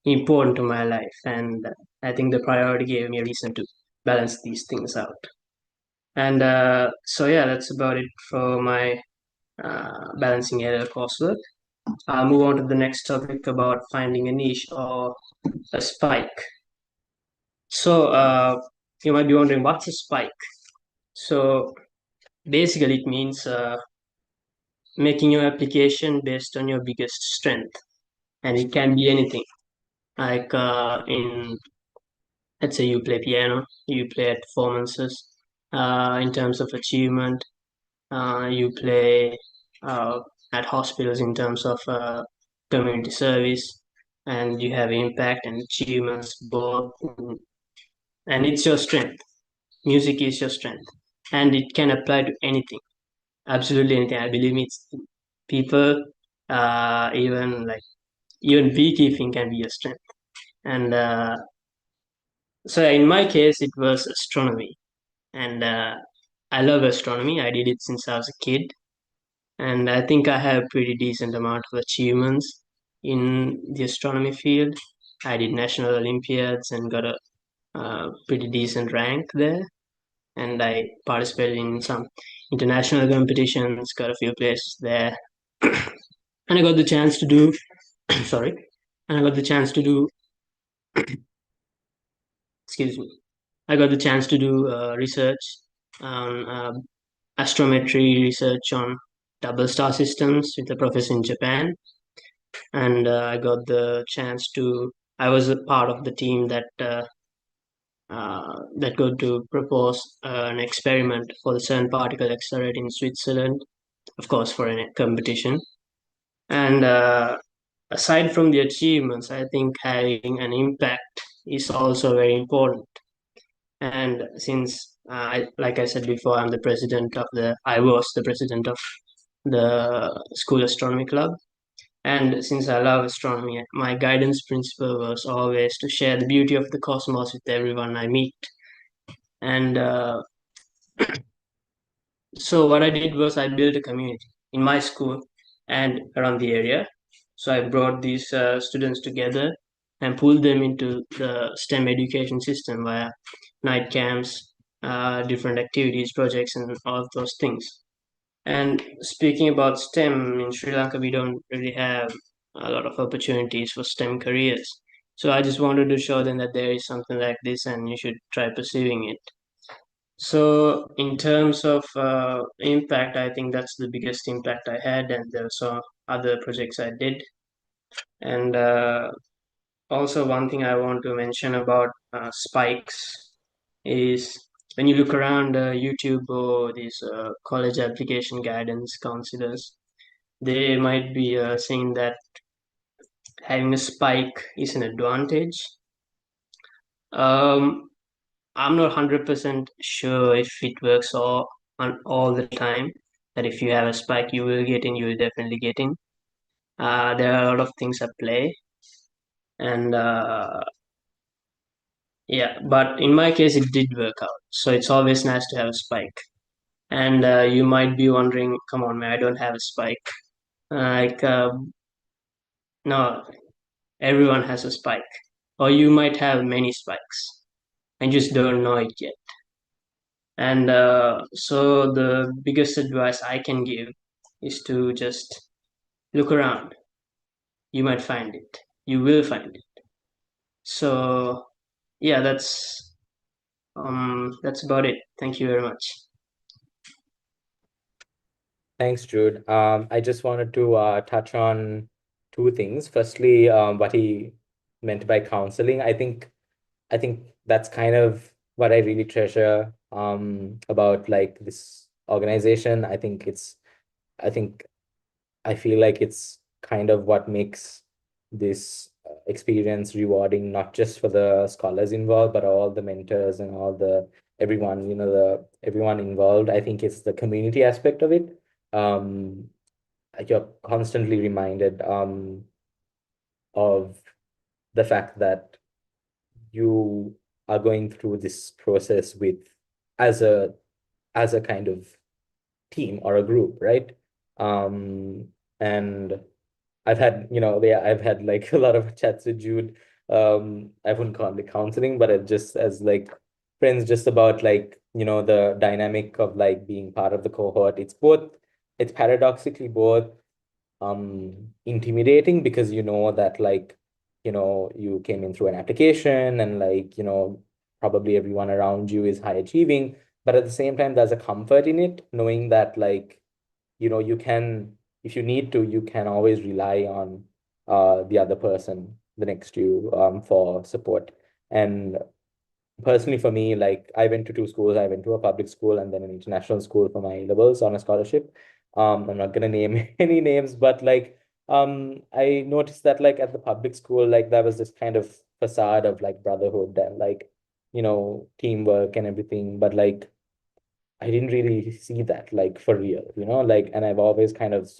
important to my life, and I think the priority gave me a reason to balance these things out. And so yeah, that's about it for my balancing A-level coursework. I'll move on to the next topic about finding a niche or a spike. So you might be wondering, what's a spike? So basically, it means making your application based on your biggest strength. and it can be anything. Like let's say you play piano, you play at performances. In terms of achievement, you play uh, at hospitals in terms of community service, and you have impact and achievements both. And it's your strength. Music is your strength, and it can apply to anything, absolutely anything. I believe it's people, even beekeeping can be your strength. And so in my case, it was astronomy, and I love astronomy. I did it since I was a kid, and I think I have a pretty decent amount of achievements in the astronomy field. I did national Olympiads and got a pretty decent rank there, and I participated in some international competitions, got a few places there, and I got the chance to do sorry, and I got the chance to do excuse me, I got the chance to do research on astrometry research on double star systems with a professor in Japan, and I got the chance to. I was a part of the team that got to propose an experiment for the CERN particle accelerator in Switzerland, of course, for a competition. And aside from the achievements, I think having an impact is also very important. And since, like I said before, I was the president of the school astronomy club. And since I love astronomy, my guidance principle was always to share the beauty of the cosmos with everyone I meet. And so what I did was I built a community in my school and around the area. So I brought these students together and pulled them into the STEM education system via night camps, different activities, projects, and all of those things. And speaking about STEM, in Sri Lanka, we don't really have a lot of opportunities for STEM careers. So I just wanted to show them that there is something like this and you should try pursuing it. So in terms of impact, I think that's the biggest impact I had, and there were some other projects I did. And also one thing I want to mention about spikes is when you look around YouTube or these college application guidance counselors, they might be saying that having a spike is an advantage. I'm not 100% sure if it works all the time. That if you have a spike, you will get in, you will definitely get in. There are a lot of things at play, and yeah, but in my case, it did work out. So it's always nice to have a spike. And you might be wondering, come on, man, I don't have a spike. Like, no, everyone has a spike, or you might have many spikes and just don't know it yet. And so the biggest advice I can give is to just look around. You might find it. You will find it. So yeah, that's about it. Thank you very much. Thanks, Jude. I just wanted to touch on two things. Firstly, what he meant by counseling. I think that's kind of what I really treasure about like this organization. I feel like it's kind of what makes this experience rewarding, not just for the scholars involved, but all the mentors and all the everyone, everyone involved. I think it's the community aspect of it. You're constantly reminded of the fact that you are going through this process with as a kind of team or a group, right? And I've had, I've had like a lot of chats with Jude. I wouldn't call it counseling, but it just as like friends, just about like, the dynamic of like being part of the cohort. It's paradoxically both intimidating because that like, you came in through an application and like, probably everyone around you is high achieving, but at the same time, there's a comfort in it, knowing that like, you can, if you need to, you can always rely on the other person, the next to you, for support. And personally for me, like I went to two schools. I went to a public school and then an international school for my levels on a scholarship. I'm not gonna name any names, but like I noticed that like at the public school, like there was this kind of facade of like brotherhood and like, teamwork and everything. But like I didn't really see that like for real, like, and I've always kind of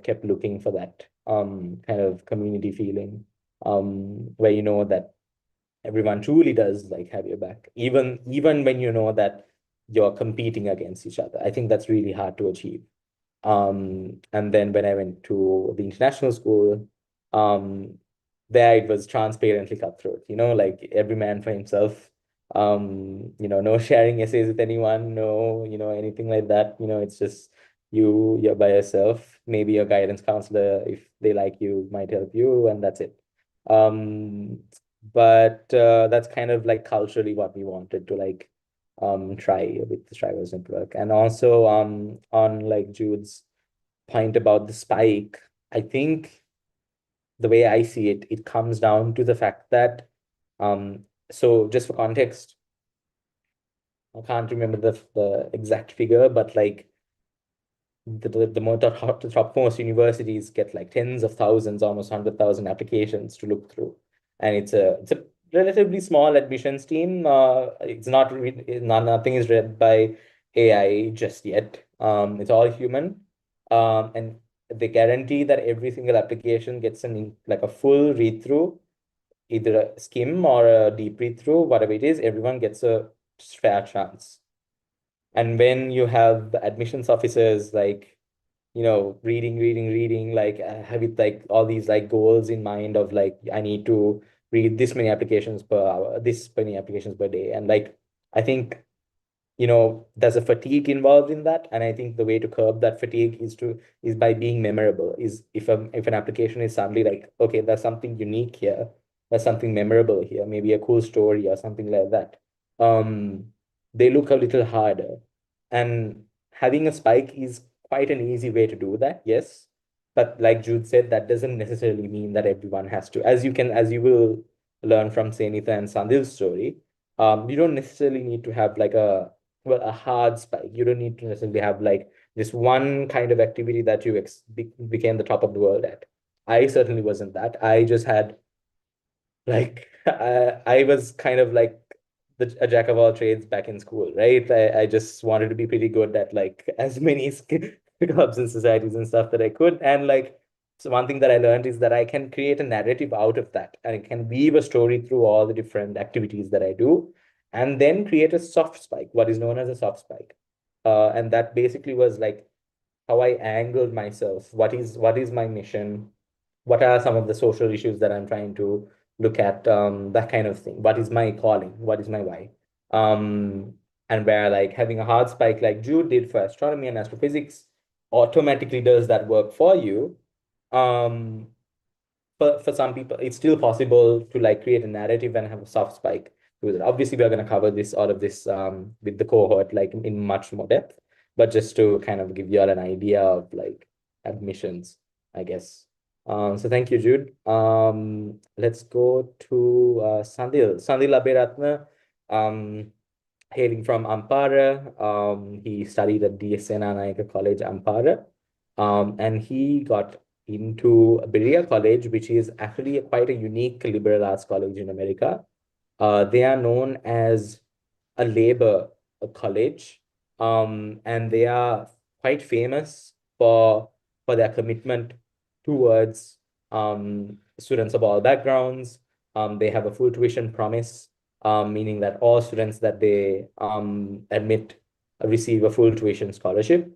kept looking for that kind of community feeling, where that everyone truly does like have your back, even when you know that you're competing against each other. I think that's really hard to achieve. And then when I went to the international school, um, there it was transparently cutthroat, like every man for himself. No sharing essays with anyone, no, anything like that. It's just you're by yourself. Maybe your guidance counselor, if they like you, might help you, and that's it. Um, but that's kind of like culturally what we wanted to like try with the Strivers Network. And also on like Jude's point about the spike, I think the way I see it, it comes down to the fact that so just for context, I can't remember the exact figure, but like the topmost universities get like tens of thousands, almost 100,000 applications to look through, and it's a relatively small admissions team. It's not nothing is read by AI just yet. It's all human, and they guarantee that every single application gets like a full read through, either a skim or a deep read through, whatever it is. Everyone gets a fair chance. And when you have admissions officers like reading, like have it like all these like goals in mind of like I need to read this many applications per hour, this many applications per day, and like I think there's a fatigue involved in that, and I think the way to curb that fatigue is by being memorable. Is if an application is suddenly like, okay, there's something unique here, there's something memorable here, maybe a cool story or something like that, um they look a little harder. And having a spike is quite an easy way to do that, yes, but like Jude said, that doesn't necessarily mean that everyone has to, as you will learn from Senitha and Sandil's story. You don't necessarily need to have like a hard spike. You don't need to necessarily have like this one kind of activity that you became the top of the world at. I certainly wasn't that. I just had like I was kind of like a jack of all trades back in school, right? I just wanted to be pretty good at like as many clubs and societies and stuff that I could. And like, so one thing that I learned is that I can create a narrative out of that, and I can weave a story through all the different activities that I do, and then create a soft spike, what is known as a soft spike. And that basically was like how I angled myself. What is my mission? What are some of the social issues that I'm trying to look at? That kind of thing. What is my calling? What is my why? And where like having a hard spike like Jude did for astronomy and astrophysics automatically does that work for you. Um, for some people, it's still possible to like create a narrative and have a soft spike with it. Obviously, we are going to cover all of this with the cohort like in much more depth, but just to kind of give you all an idea of like admissions, I guess. So thank you, Jude. Let's go to Sandil Aberatna, hailing from Ampara. He studied at TSN Introductory College, Ampara, and he got into Berea College, which is actually quite a unique liberal arts college in America. They are known as a labor college, and they are quite famous for their commitment towards students of all backgrounds. They have a full tuition promise, meaning that all students that they admit receive a full tuition scholarship.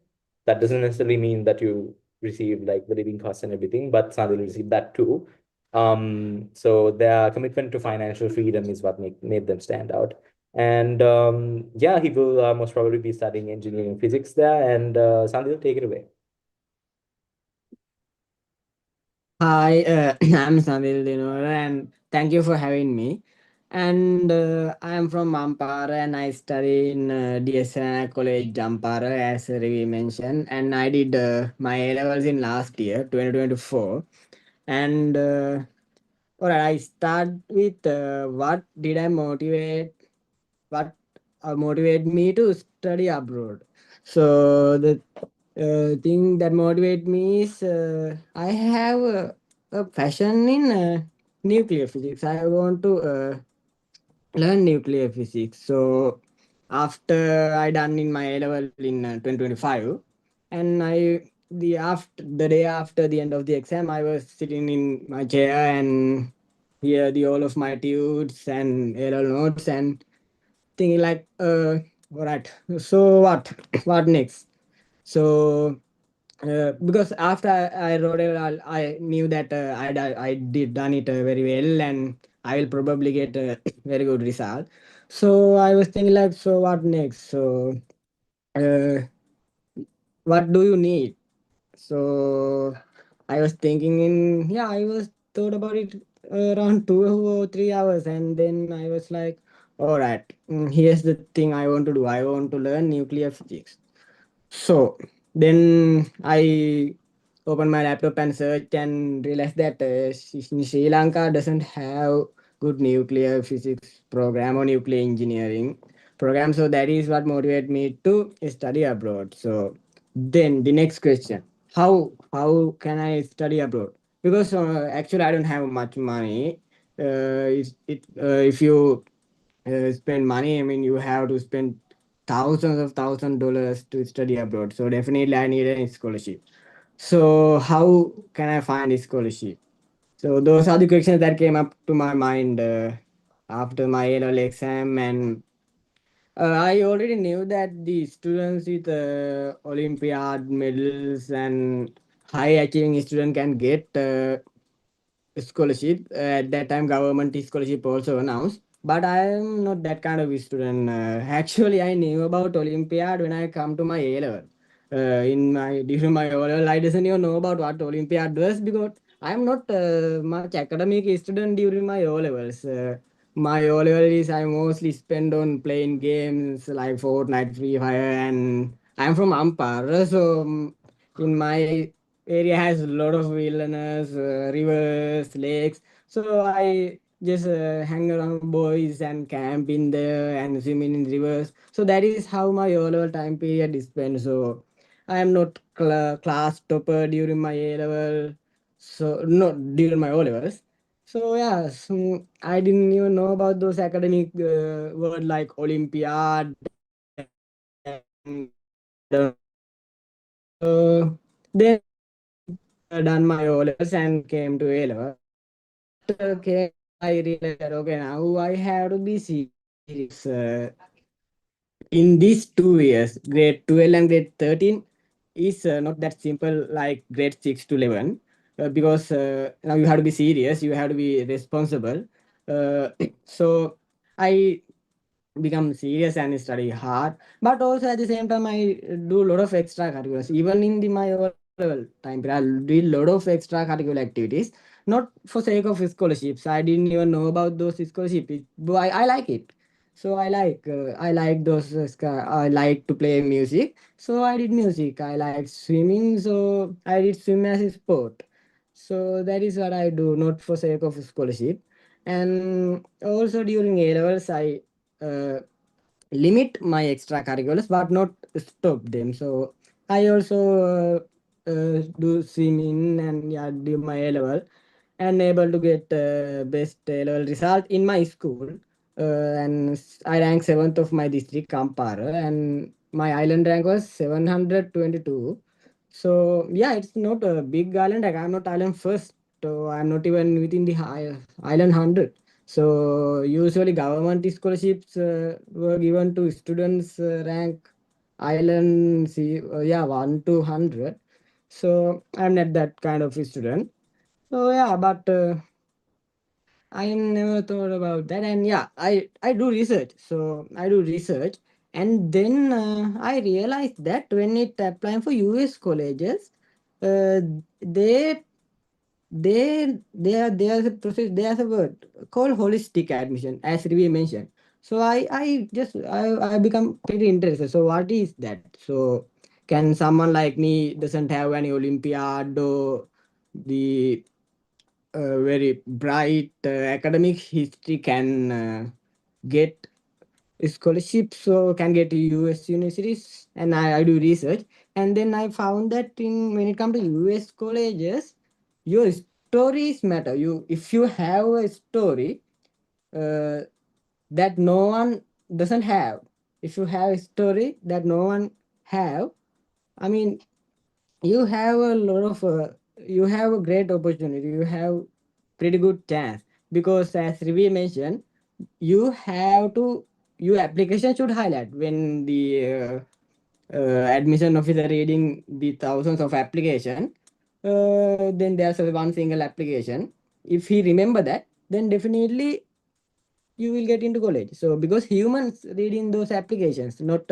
That doesn't necessarily mean that you receive like the living costs and everything, but some will receive that too. So their commitment to financial freedom is what made them stand out. And yeah, he will most probably be studying engineering physics there. And Sandhya, take it away. Hi, I'm Sanil Dinora, and thank you for having me. And I am from Ampara and I study in TSN College Ampara, as Ravi mentioned. And I did my A levels in last year, 2024. And all right, I start with what did I motivate, what motivate me to study abroad. So the thing that motivate me is I have a passion in nuclear physics. I want to learn nuclear physics. So after I done in my A level in 2025, and the day after the end of the exam, I was sitting in my chair and hear the all of my tudes and A level notes and thinking like, all right, so what, what next? So because after I wrote it, I knew that I did done it very well, and I will probably get a very good result. So I was thinking like, so what next? So uh, what do you need? So I was thinking in, yeah, I was thought about it around 2 or 3 hours, and then I was like, all right, here's the thing I want to do. I want to learn nuclear physics. So then I opened my laptop and searched and realized that Sri Lanka doesn't have good nuclear physics program or nuclear engineering program. So that is what motivated me to study abroad. So then the next question, how can I study abroad? Because actually I don't have much money. If you spend money, I mean, you have to spend $1,000s to study abroad. So definitely I need a scholarship. So how can I find a scholarship? So those are the questions that came up to my mind after my A-level exam. And I already knew that the students with Olympiad medals and high achieving student can get scholarship. At that time, government scholarship also announced. But I am not that kind of student. Actually, I knew about Olympiad when I come to my A level. In my during my O level, I doesn't even know about what Olympiad was because I am not much academic student during my O levels. My O level is I mostly spend on playing games like Fortnite, Free Fire, and I'm from Ampara, so in my area has a lot of wilderness, rivers, lakes. So I just hang around boys and camp in there and swimming in rivers. So that is how my O level time period is spent. So I am not class topper during my A level. So not during my O levels. So yeah, so I didn't even know about those academic word like Olympiad and so then done my O levels and came to A level. After came, I realized that okay, now I have to be serious. In these 2 years, grade 12 and grade 13 is not that simple like grade 6 to 11 because now you have to be serious, you have to be responsible. Uh, so I become serious and study hard, but also at the same time I do a lot of extracurriculars. Even in the my O level time period, I do a lot of extracurricular activities, not for sake of scholarships. I didn't even know about those scholarships, but I like it. So I like those I like to play music, so I did music. I like swimming, so I did swim as a sport. So that is what I do, not for sake of scholarship. And also during A levels I uh, limit my extracurriculars but not stop them. So I also do swimming and yeah, do my A level and able to get best A level result in my school. And I ranked 7th of my district Kampara, and my island rank was 722. So yeah, it's not a big island. Like I'm not island first, so I'm not even within the island 100. So usually government scholarships were given to students rank island, see, yeah, 1 to 100. So I'm not that kind of a student. So yeah, but I never thought about that. And yeah, I do research. So I do research, and then I realized that when it applying for US colleges, they there's a process, there's a word called holistic admission, as we mentioned. So I become pretty interested. So what is that? So can someone like me doesn't have any Olympiad or the very bright academic history can get scholarships, so can get to US universities, and I do research, and then I found that in when it comes to US colleges, your stories matter. If you have a story uh, that no one doesn't have, if you have a story that no one have, I mean, you have a lot of you have a great opportunity, you have pretty good chance, because as Rivi mentioned, you have to, your application should highlight when the admission officer reading the thousands of application, then there's a one single application. If he remember that, then definitely you will get into college. So because humans reading those applications, not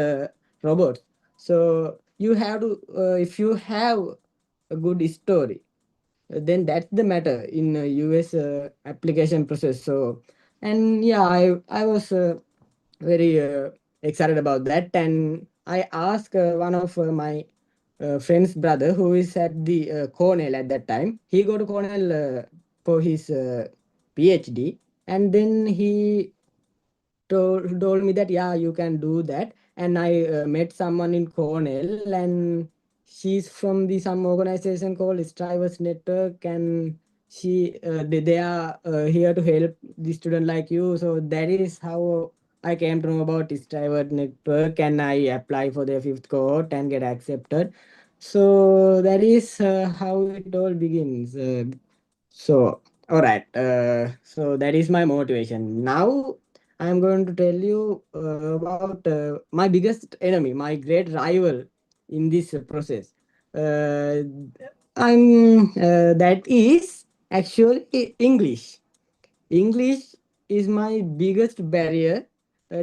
robots. So you have to, if you have a good story, then that's the matter in US application process. So, and yeah, I was very excited about that, and I asked one of my friend's brother who is at the Cornell at that time. He go to Cornell for his PhD, and then he told me that yeah, you can do that. And I met someone in Cornell, and she's from the some organization called Strivers Network, and they are here to help the student like you. So that is how I came to know about Strivers Network, and I apply for their fifth cohort and get accepted. So that is how it all begins. So, all right. So that is my motivation. Now I'm going to tell you about my biggest enemy, my great rival in this process. Uh, that is actually English. English is my biggest barrier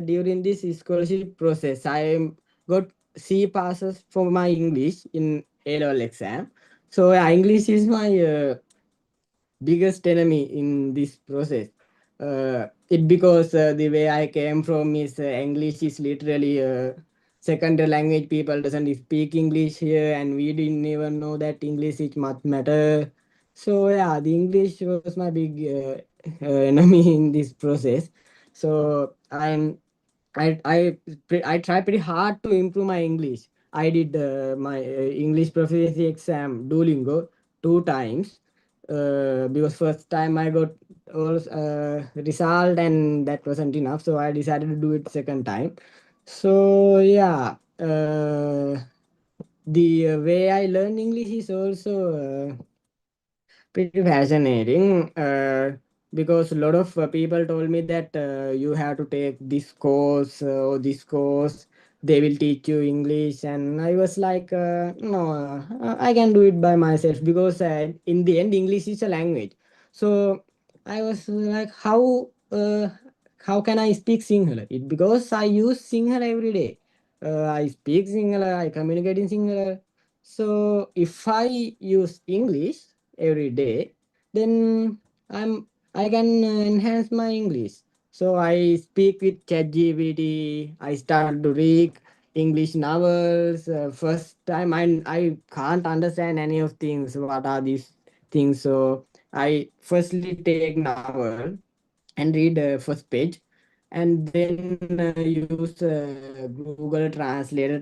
during this scholarship process. I got C passes for my English in A-level exam. So English is my biggest enemy in this process. It because the way I came from is English is literally a secondary language. People doesn't speak English here, and we didn't even know that English is much matter. So yeah, the English was my big enemy in this process. So I try pretty hard to improve my English. I did my English proficiency exam Duolingo 2 times because first time I got all result and that wasn't enough, so I decided to do it second time. So yeah, the way I learn English is also pretty fascinating because a lot of people told me that you have to take this course or this course, they will teach you English, and I was like no, I can do it by myself, because in the end English is a language. So I was like, how can I speak Sinhala? It because I use Sinhala every day. I speak Sinhala, I communicate in Sinhala. So if I use English every day, then I can enhance my English. So I speak with ChatGPT. I start to read English novels. First time I can't understand any of things. What are these things? So I firstly take novel and read first page, and then use Google Translator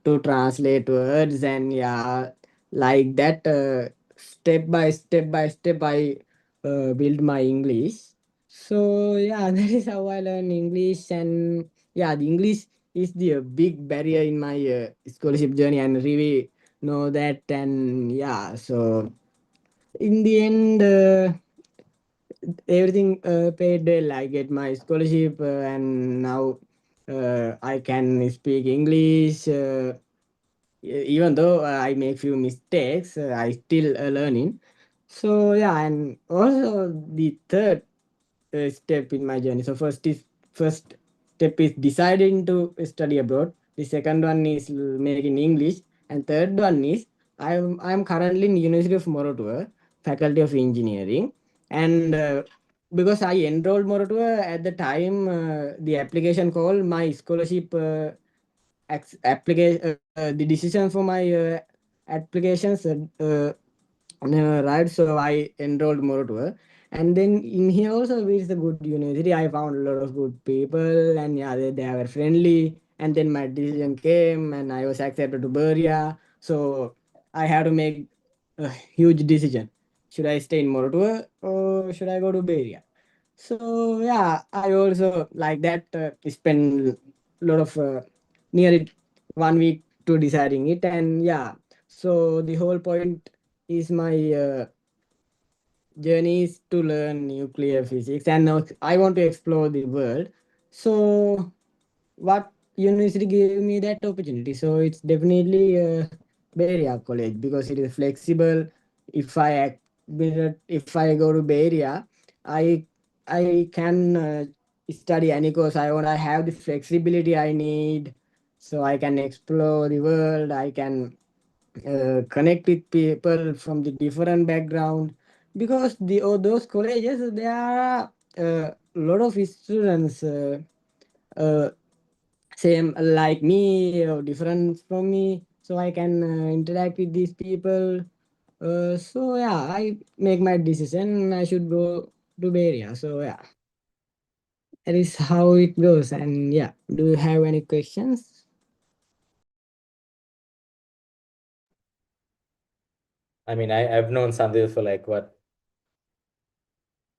to translate words, and yeah, like that, step by step I build my English. So yeah, that is how I learn English, and yeah, the English is the big barrier in my scholarship journey, and really know that. And yeah, so in the end, everything paid well. I get my scholarship, and now I can speak English. Even though I make few mistakes, I still learning. So yeah, and also the third step in my journey. So first step is deciding to study abroad. The second one is making English, and third one is I'm currently in University of Moratuwa. Faculty of Engineering. And because I enrolled Moratua at the time, the application called my scholarship application, the decision for my applications right. So I enrolled Moratua. And then in here also, it's a good university. I found a lot of good people, and yeah, they were friendly. And then my decision came, and I was accepted to Beria. So I had to make a huge decision. Should I stay in Moratua or should I go to Beria? So yeah, I also like that spend a lot of nearly 1 week to deciding it, and yeah. So the whole point is my journey is to learn nuclear physics, and now I want to explore the world. So what university gave me that opportunity? So it's definitely Bay Area College because it is flexible. If if I go to Bay Area, I can study any course I want. I have the flexibility I need, so I can explore the world. I can connect with people from the different background because those colleges there are a lot of students. Uh, Same like me or different from me, so I can interact with these people. So yeah, I make my decision. I should go to Bay Area. So yeah, that is how it goes. And yeah, do you have any questions? I mean, I've known Sandhya for like what,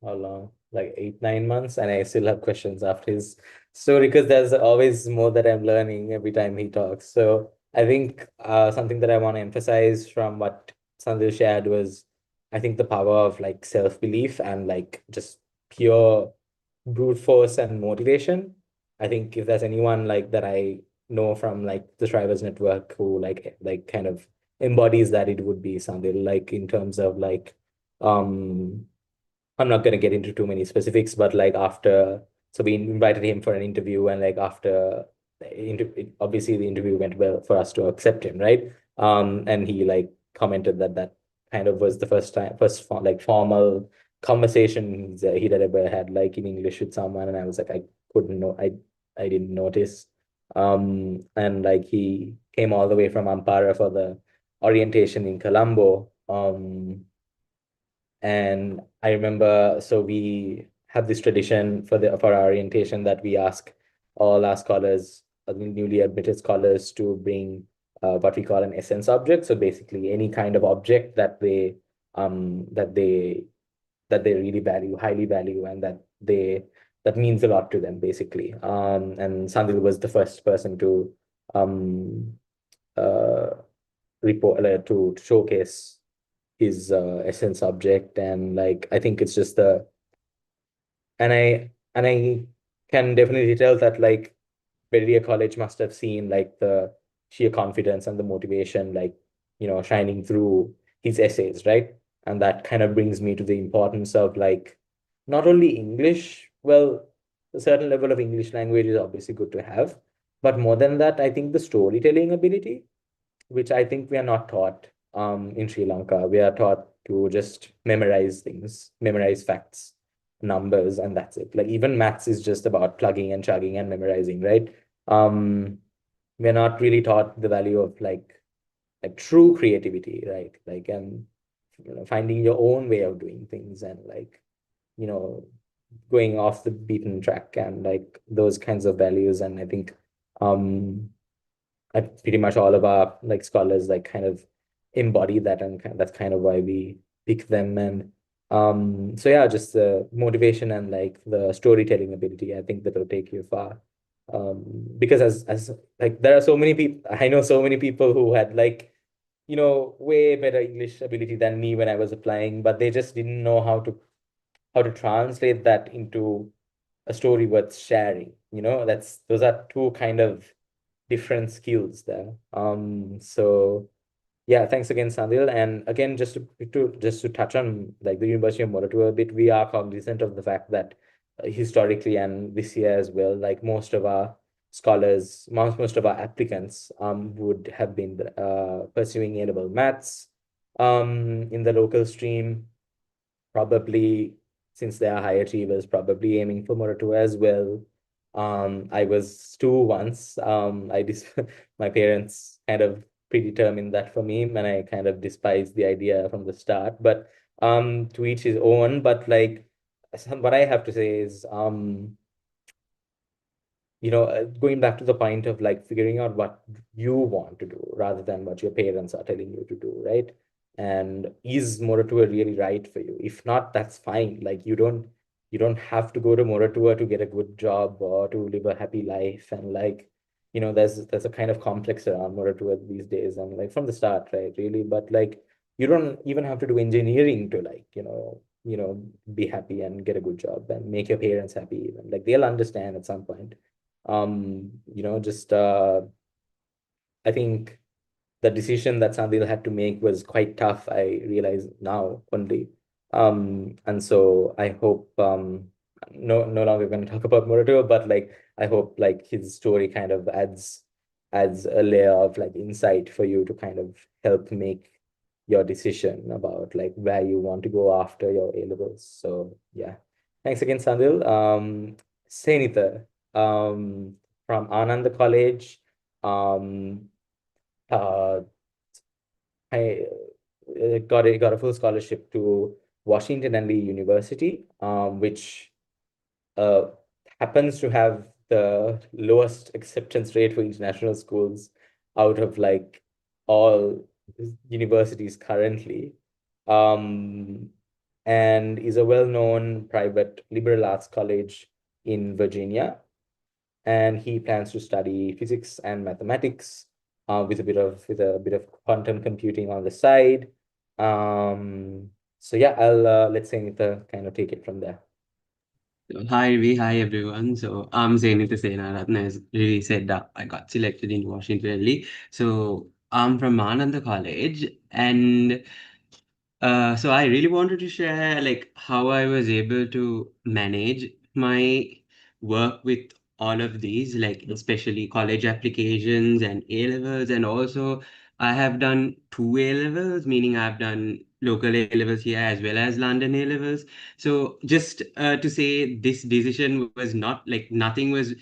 how long? Like 8, 9 months, and I still have questions after his story because there's always more that I'm learning every time he talks. So I think something that I want to emphasize from what Sandhya shared was, I think the power of like self-belief and like just pure brute force and motivation. I think if there's anyone like that I know from like the Strivers Network who like kind of embodies that, it would be Sandhya, like in terms of like I'm not going to get into too many specifics, but like after, so we invited him for an interview, and like after, obviously the interview went well for us to accept him, right? And he like commented that that kind of was the like formal conversation he'd ever had like in English with someone, and I was like, I couldn't know, I didn't notice. And like he came all the way from Ampara for the orientation in Colombo. And I remember, so we have this tradition for our orientation that we ask all our scholars, newly admitted scholars, to bring what we call an essence object. So basically, any kind of object that they um that they that they really value, highly value, and that means a lot to them, basically. And Sandil was the first person to um uh report to showcase his essence object, and like I think it's just the and I can definitely tell that like Beria College must have seen like the sheer confidence and the motivation, like, shining through his essays, right? And that kind of brings me to the importance of like not only English, well, a certain level of English language is obviously good to have, but more than that, I think the storytelling ability, which I think we are not taught in Sri Lanka. We are taught to just memorize things, memorize facts, numbers, and that's it. Like even maths is just about plugging and chugging and memorizing, right? We're not really taught the value of like true creativity, right? Like and finding your own way of doing things, and like you know going off the beaten track, and like those kinds of values. And I think um pretty much all of our like scholars like kind of embody that, and that's kind of why we pick them. And so yeah, just the motivation and like the storytelling ability, I think that will take you far. Because as like there are so many people, I know so many people who had like way better English ability than me when I was applying, but they just didn't know how to translate that into a story worth sharing. Those are two kind of different skills there. So yeah, thanks again, Sandil. And again, just to touch on like the University of Moratuwa a bit, we are cognizant of the fact that historically and this year as well, like most of our scholars, most of our applicants would have been pursuing A-level maths in the local stream. probably, since they are high achievers, probably aiming for Moratua as well. I was two once. My parents kind of predetermined that for me, and I kind of despised the idea from the start. But to each his own. But like, what I have to say is, going back to the point of like figuring out what you want to do rather than what your parents are telling you to do, right? And is Moratua really right for you? If not, that's fine. Like you don't have to go to Moratua to get a good job or to live a happy life. And like, there's a kind of complex around Moratua these days, and like from the start, right? Really, but like you don't even have to do engineering to like, be happy and get a good job and make your parents happy even. Like they'll understand at some point. Just I think the decision that Sandil had to make was quite tough. I realize now only. And so I hope no longer going to talk about Murato, but like I hope like his story kind of adds a layer of like insight for you to kind of help make your decision about like where you want to go after your A levels. So yeah. Thanks again, Sandil. Senita, from Ananda College. Um, uh, I got a full scholarship to Washington and Lee University, which uh, happens to have the lowest acceptance rate for international schools out of like all universities currently, um, and is a well-known private liberal arts college in Virginia. And he plans to study physics and mathematics with a bit of quantum computing on the side. So yeah, I'll let Sangeeta kind of take it from there. Hi, Ravi. Hi, everyone. So I'm Zainita Senaratne, as Ravi said, I got selected in Washington Lee. So I'm from Ananda College, and so I really wanted to share like how I was able to manage my work with all of these, like especially college applications and A levels, and also I have done two A levels, meaning I've done local A levels here as well as London A levels. So just to say, this decision was not like nothing was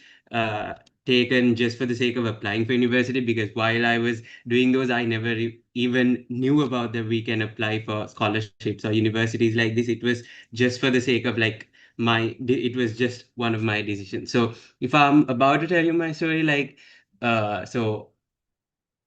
taken just for the sake of applying for university, because while I was doing those, I never even knew about that we can apply for scholarships or universities like this. It was just for the sake of like it was just one of my decisions. So if I'm about to tell you my story, like so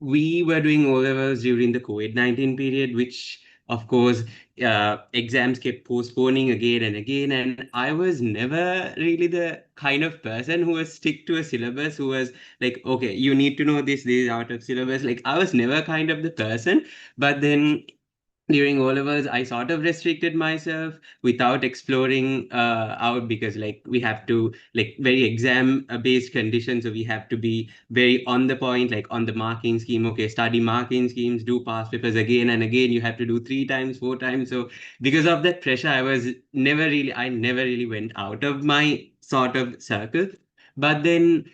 we were doing O levels during the COVID-19 period, which of course exams kept postponing again and again. And I was never really the kind of person who was stick to a syllabus, who was like, okay, you need to know this out of syllabus. Like I was never kind of the person. But then during O levels, I sort of restricted myself without exploring out, because like we have to like very exam based conditions. So we have to be very on the point, like on the marking scheme. Okay, study marking schemes, do past papers again and again. You have to do three times, four times. So because of that pressure, I never really went out of my sort of circle. But then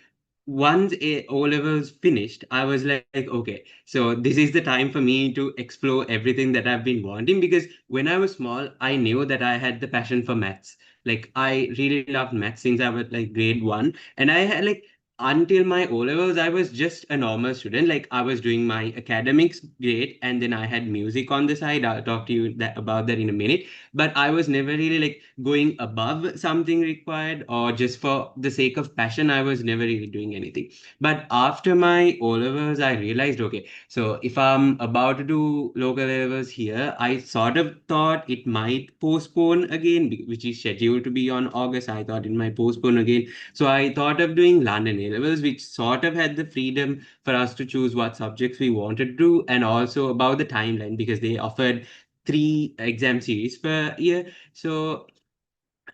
once O levels finished, I was like, okay, so this is the time for me to explore everything that I've been wanting. Because when I was small, I knew that I had the passion for maths. Like I really loved maths since I was like grade one, and I had like until my O levels, I was just a normal student. Like I was doing my academics great, and then I had music on the side. I'll talk to you about that in a minute. But I was never really like going above something required, or just for the sake of passion. I was never really doing anything. But after my O levels, I realized, okay, so if I'm about to do local levels here, I sort of thought it might postpone again, which is scheduled to be on August. I thought it might postpone again. So I thought of doing London A levels, which sort of had the freedom for us to choose what subjects we wanted to do, and also about the timeline, because they offered three exam series per year. So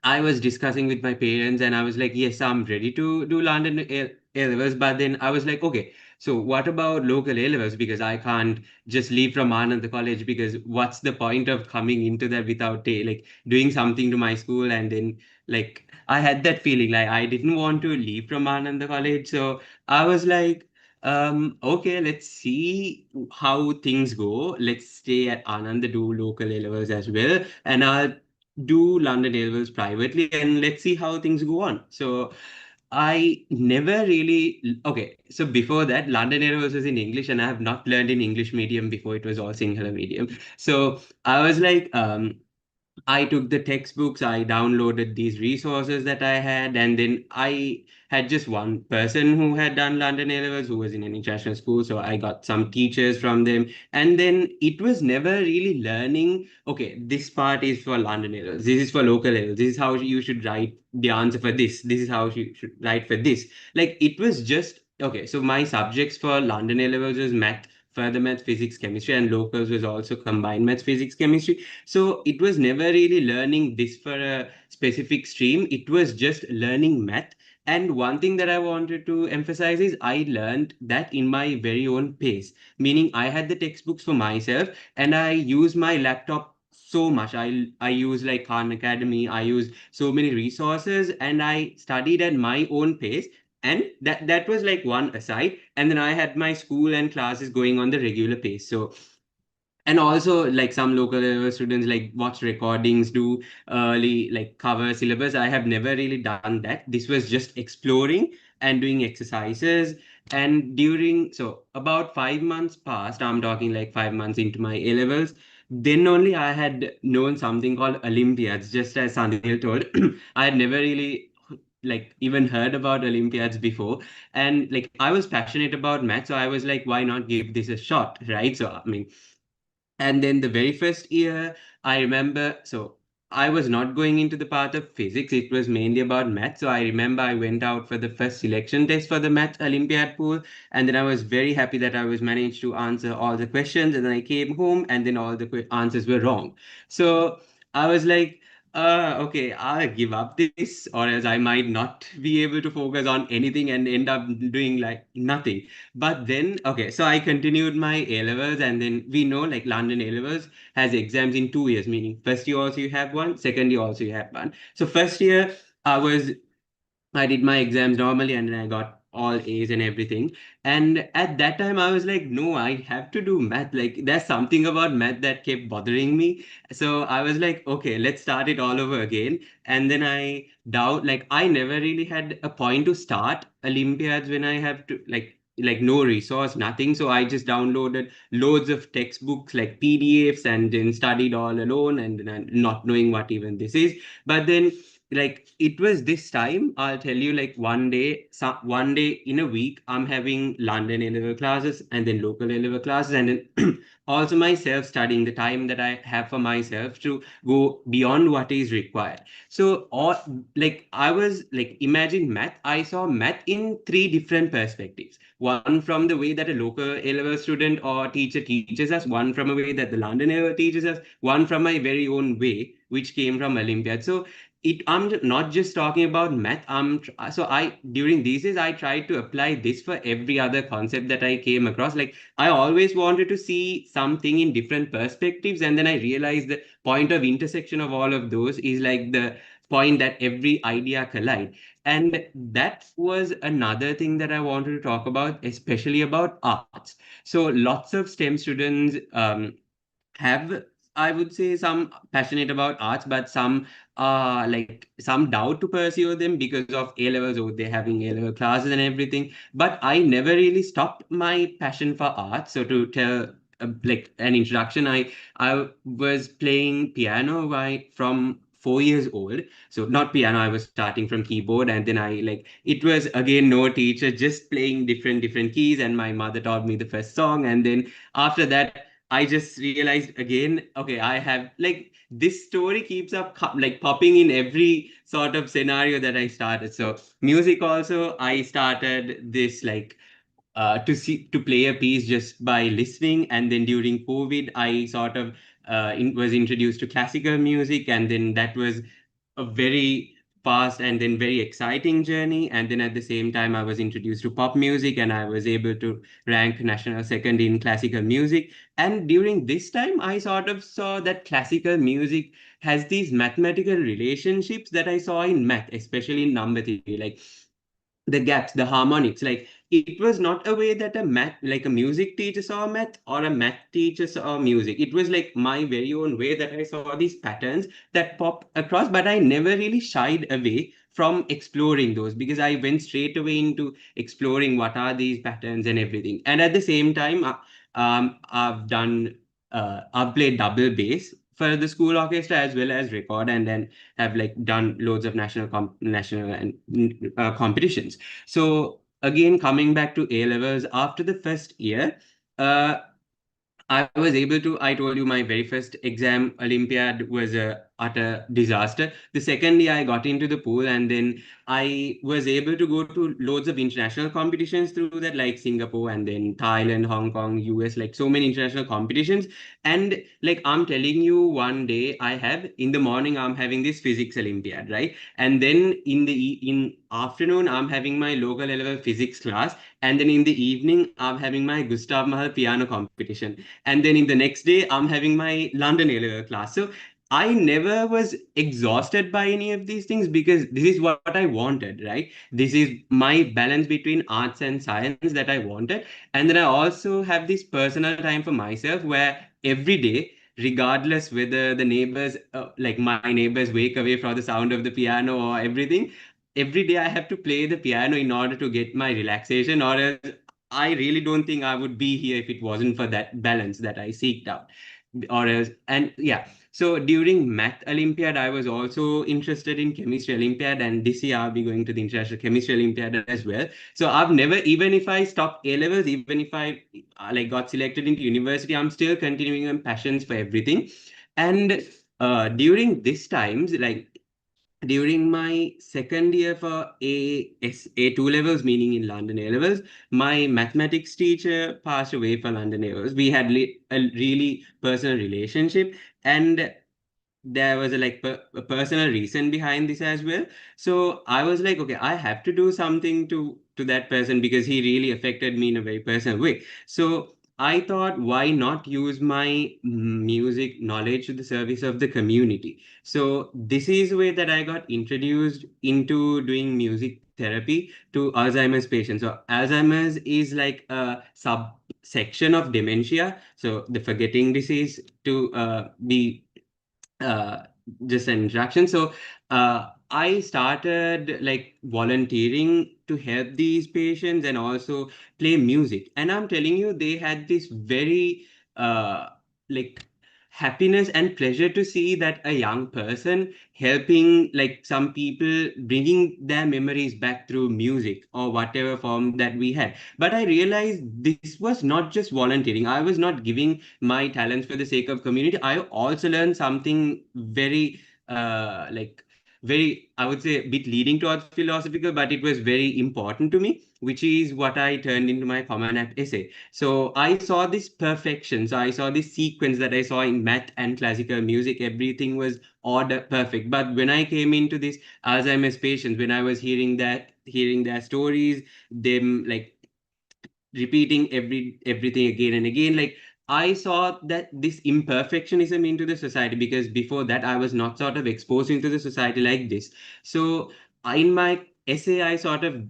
I was discussing with my parents, and I was like, yes, I'm ready to do London A levels. But then I was like, okay, so what about local A levels? Because I can't just leave from Anand college, because what's the point of coming into that without like doing something to my school? And then like I had that feeling like I didn't want to leave from Anand college. So I was like, okay, let's see how things go. Let's stay at Anand, do local A levels as well. And I'll do London A-levels privately and let's see how things go on. So I never really, okay, so before that, London A-levels was in English and I have not learned in English medium before. It was all Sinhala medium. So I was like, I took the textbooks, I downloaded these resources that I had, and then I had just one person who had done London A-levels who was in an international school. So I got some teachers from them. And then it was never really learning, okay, this part is for London A-levels, this is for local levels, this is how you should write the answer for this is how you should write for this. Like it was just, okay, so my subjects for London A-levels was math, further math, physics, chemistry, and locals was also combined math, physics, chemistry. So it was never really learning this for a specific stream. It was just learning math. And one thing that I wanted to emphasize is I learned that in my very own pace, meaning I had the textbooks for myself and I use my laptop so much. I use like Khan Academy, I use so many resources and I studied at my own pace. And that was like one aside. And then I had my school and classes going on the regular pace. So and also like some local students like watch recordings, do early like cover syllabus. I have never really done that. This was just exploring and doing exercises. And during, so about 5 months passed, I'm talking like 5 months into my A levels, then only I had known something called Olympiads. Just as Sanil told, I had never really like even heard about Olympiads before. And like I was passionate about math, so I was like, why not give this a shot, right? So I mean, and then the very first year, I remember, so I was not going into the path of physics. It was mainly about math. So I remember I went out for the first selection test for the math Olympiad pool. And then I was very happy that I was managed to answer all the questions. And then I came home and then all the answers were wrong. So I was like, okay, I'll give up this, or else I might not be able to focus on anything and end up doing like nothing. But then, okay, so I continued my A levels, and then we know like London A levels has exams in 2 years, meaning first year also you have one, second year also you have one. So first year I was I did my exams normally and then I got all A's and everything. And at that time, I was like, no, I have to do math. Like, there's something about math that kept bothering me. So I was like, okay, let's start it all over again. And then I doubt, like, I never really had a point to start Olympiads when I have to, like no resource, nothing. So I just downloaded loads of textbooks, like PDFs, and then studied all alone and then not knowing what even this is. But then like it was this time, I'll tell you, like one day in a week I'm having London A level classes and then local A level classes, and then also myself studying, the time that I have for myself to go beyond what is required. So all, like I was like, imagine math, I saw math in three different perspectives. One from the way that a local A level student or teacher teaches us, one from a way that the London A level teaches us, one from my very own way which came from Olympiad. So I'm not just talking about math. So I, during these days, I tried to apply this for every other concept that I came across. Like I always wanted to see something in different perspectives, and then I realized the point of intersection of all of those is like the point that every idea collide. And that was another thing that I wanted to talk about, especially about arts. So lots of STEM students have, I would say, some passionate about arts, but some like some doubt to pursue them because of A levels, or they're having A level classes and everything. But I never really stopped my passion for art. So to tell like an introduction, I was playing piano from 4 years old. So not piano, I was starting from keyboard, and then I like it was again no teacher, just playing different keys, and my mother taught me the first song, and then after that I just realized again, okay, I have like this story keeps up like popping in every sort of scenario that I started. So music also, I started this like to play a piece just by listening, and then during COVID, I sort of was introduced to classical music, and then that was a very fast and then very exciting journey. And then at the same time, I was introduced to pop music and I was able to rank national second in classical music. And during this time, I sort of saw that classical music has these mathematical relationships that I saw in math, especially in number theory. Like the gaps, the harmonics, like it was not a way that a music teacher saw math or a math teacher saw music. It was like my very own way that I saw these patterns that pop across, but I never really shied away from exploring those because I went straight away into exploring what are these patterns and everything. And at the same time, I've played double bass for the school orchestra as well as record, and then have like done loads of national and competitions. So again, coming back to A levels after the first year, uh, I was able to. I told you my very first exam Olympiad was a utter disaster. The second year I got into the pool, and then I was able to go to loads of international competitions through that, like Singapore and then Thailand, Hong Kong, US, like so many international competitions. And like I'm telling you, one day I have in the morning I'm having this physics Olympiad, right? And then in afternoon I'm having my local level physics class, and then in the evening I'm having my Gustav Mahler piano competition, and then in the next day I'm having my London A level class. So I never was exhausted by any of these things because this is what I wanted, right? This is my balance between arts and science that I wanted. And then I also have this personal time for myself where every day, regardless whether the neighbors, like my neighbors, wake away from the sound of the piano or everything, every day I have to play the piano in order to get my relaxation, or else I really don't think I would be here if it wasn't for that balance that I seeked out. Or else, and yeah. So during Math Olympiad, I was also interested in Chemistry Olympiad, and this year I'll be going to the International Chemistry Olympiad as well. So I've never, even if I stopped A levels, even if I like got selected into university, I'm still continuing my passions for everything. And during this times, like during my second year for A2 levels, meaning in London A levels, my mathematics teacher passed away for London A levels. We had a really personal relationship, and there was a personal reason behind this as well. So I was like, okay, I have to do something to that person because he really affected me in a very personal way. So I thought, why not use my music knowledge to the service of the community? So this is the way that I got introduced into doing music therapy to Alzheimer's patients. So Alzheimer's is like a subsection of dementia, so the forgetting disease, to be uh, just an introduction. So I started like volunteering to help these patients and also play music. And I'm telling you, they had this very like happiness and pleasure to see that a young person helping like some people bringing their memories back through music or whatever form that we had. But I realized this was not just volunteering. I was not giving my talents for the sake of community. I also learned something very very, I would say, a bit leading towards philosophical, but it was very important to me, which is what I turned into my common app essay. So I saw this perfection. So I saw this sequence that I saw in math and classical music. Everything was order perfect. But when I came into this Alzheimer's patients, when I was hearing their stories, them like repeating everything again and again, like I saw that this imperfectionism into the society, because before that I was not sort of exposed into the society like this. So in my essay I sort of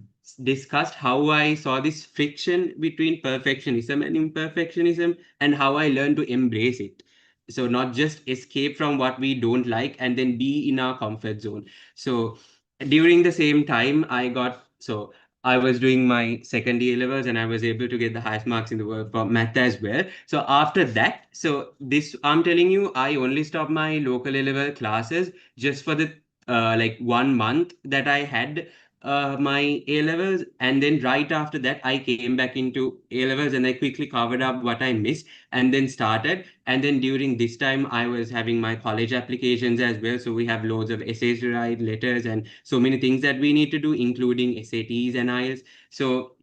discussed how I saw this friction between perfectionism and imperfectionism, and how I learned to embrace it. So not just escape from what we don't like and then be in our comfort zone. So during the same time I was doing my second year levels, and I was able to get the highest marks in the world for math as well. So after that, so this, I'm telling you, I only stopped my local A level classes just for the like 1 month that I had my A levels. And then right after that, I came back into A levels and I quickly covered up what I missed and then started. And then during this time, I was having my college applications as well. So we have loads of essays to write, letters, and so many things that we need to do, including SATs and IELTS. So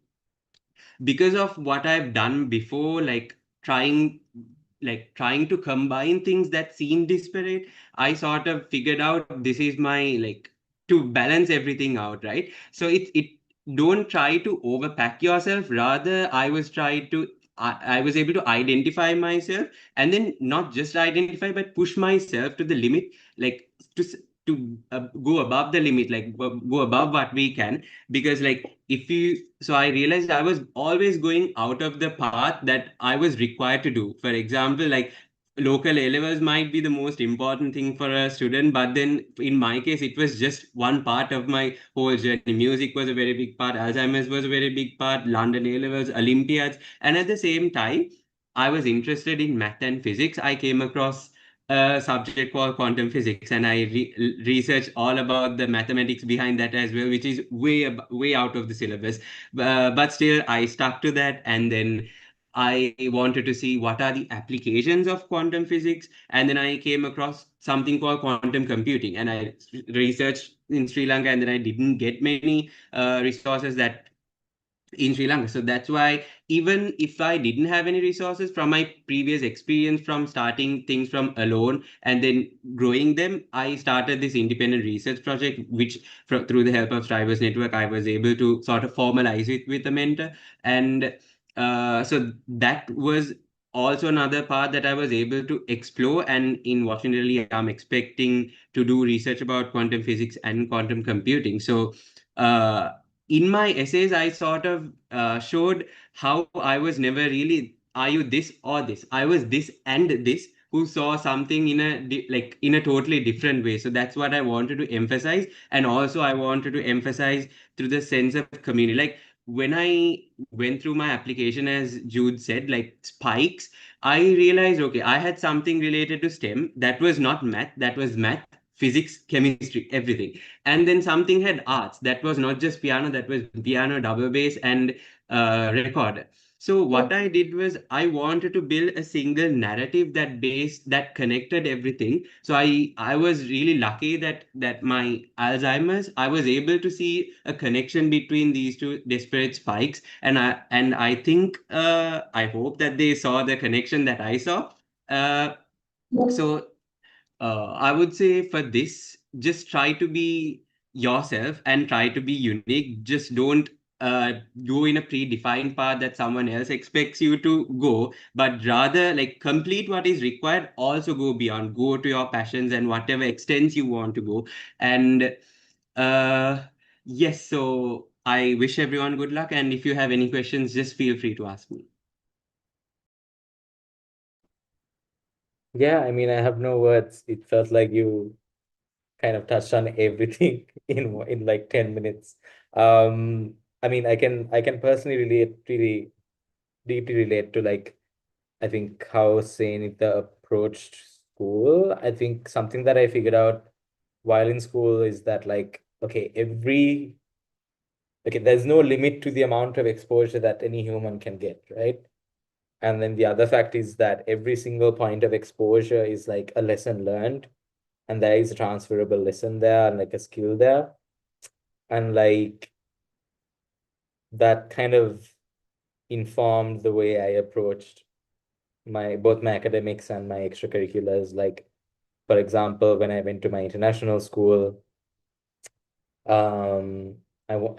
because of what I've done before, trying to combine things that seem disparate, I sort of figured out this is my like to balance everything out, right? So it don't try to overpack yourself. Rather, I was able to identify myself, and then not just identify but push myself to the limit, like to to go above the limit, like go above what we can. Because like so I realized I was always going out of the path that I was required to do. For example, like local A levels might be the most important thing for a student, but then in my case, it was just one part of my whole journey. Music was a very big part, Alzheimer's was a very big part, London A levels, Olympiads, and at the same time, I was interested in math and physics. I came across a subject called quantum physics, and I researched all about the mathematics behind that as well, which is way out of the syllabus. But still, I stuck to that, and then I wanted to see what are the applications of quantum physics, and then I came across something called quantum computing, and I researched in Sri Lanka, and then I didn't get many resources that in Sri Lanka. So that's why even if I didn't have any resources from my previous experience from starting things from alone and then growing them, I started this independent research project, which through the help of Strivers Network, I was able to sort of formalize it with a mentor. And so that was also another part that I was able to explore. And in Washington, really, I'm expecting to do research about quantum physics and quantum computing. So in my essays, I sort of showed how I was never really, are you this or this? I was this and this who saw something in like in a totally different way. So that's what I wanted to emphasize. And also I wanted to emphasize through the sense of community. Like when I went through my application, as Jude said, like spikes, I realized, okay, I had something related to STEM that was not math, that was math, physics, chemistry, everything. And then something had arts that was not just piano, that was piano, double bass, and recorder. So what I did was I wanted to build a single narrative that connected everything. So I was really lucky that my Alzheimer's, I was able to see a connection between these two disparate spikes, and I think I hope that they saw the connection that I saw. uh, so I would say for this, just try to be yourself and try to be unique. Just don't go in a predefined path that someone else expects you to go, but rather like complete what is required, also go beyond, go to your passions and whatever extents you want to go. And uh, yes, so I wish everyone good luck. And if you have any questions, just feel free to ask me. Yeah, I mean, I have no words. It felt like you kind of touched on everything in like 10 minutes. I mean, I can personally really deeply relate to like I think how Senita approached school. I think something that I figured out while in school is that like okay, there's no limit to the amount of exposure that any human can get, right? And then the other fact is that every single point of exposure is like a lesson learned, and there is a transferable lesson there and like a skill there. And like that kind of informed the way I approached both my academics and my extracurriculars. Like, for example, when I went to my international school, I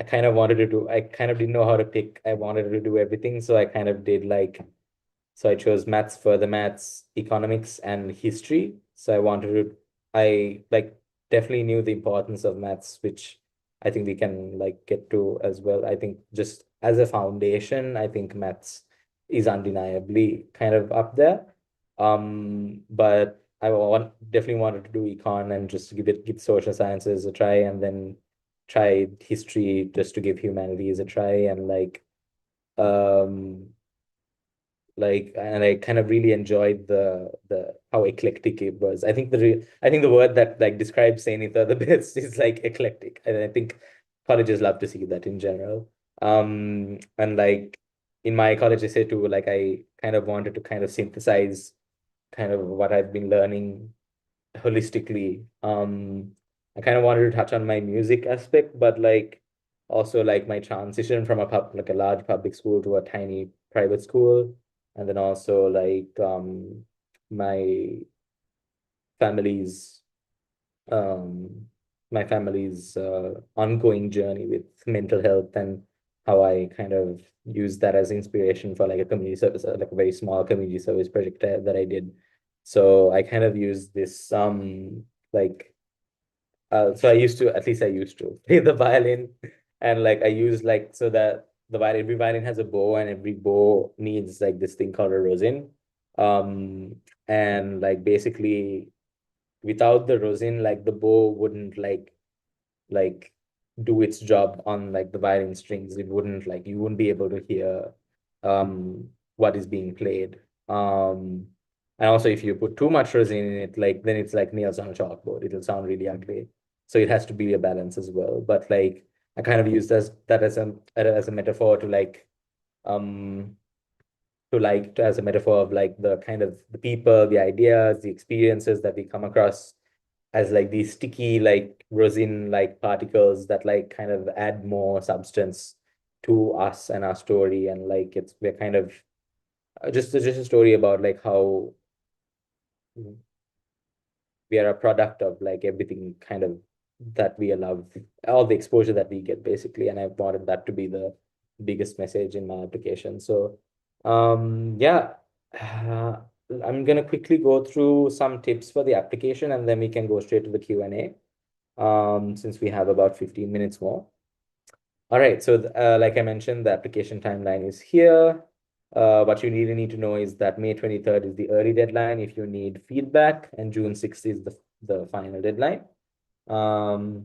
kind of wanted to do, I kind of didn't know how to pick. I wanted to do everything. So I kind of did like, so I chose maths, further maths, economics, and history. So I like definitely knew the importance of maths, which I think we can like get to as well. I think just as a foundation, I think maths is undeniably kind of up there. But definitely wanted to do econ and just give social sciences a try, and then try history just to give humanities a try, and um and I kind of really enjoyed the how eclectic it was. I think the word that like describes Sanitha the best is like eclectic, and I think colleges love to see that in general. And like in my college, I say too, like I kind of wanted to kind of synthesize kind of what I've been learning holistically. I kind of wanted to touch on my music aspect, but like also like my transition from like a large public school to a tiny private school, and then also like my family's um my family's ongoing journey with mental health, and how I kind of use that as inspiration for like a community service, like a very small community service project that I did. So I kind of use this like So at least I used to play the violin, and like I use like so that every violin has a bow, and every bow needs like this thing called a rosin. And like basically without the rosin, like the bow wouldn't like do its job on like the violin strings. It wouldn't like you wouldn't be able to hear what is being played. And also if you put too much resin in it, like then it's like nails on a chalkboard. It'll sound really ugly. So it has to be a balance as well. But like I kind of use that as a metaphor to like as a metaphor of like the kind of the people, the ideas, the experiences that we come across as like these sticky like resin like particles that like kind of add more substance to us and our story. And like we're kind of just a story about like how we are a product of like everything kind of that we love, all the exposure that we get basically. And I wanted that to be the biggest message in my application. So yeah, I'm gonna quickly go through some tips for the application, and then we can go straight to the Q&A, since we have about 15 minutes more. All right, so like I mentioned, the application timeline is here. What you really need to know is that May 23rd is the early deadline if you need feedback, and June 6th is the final deadline. All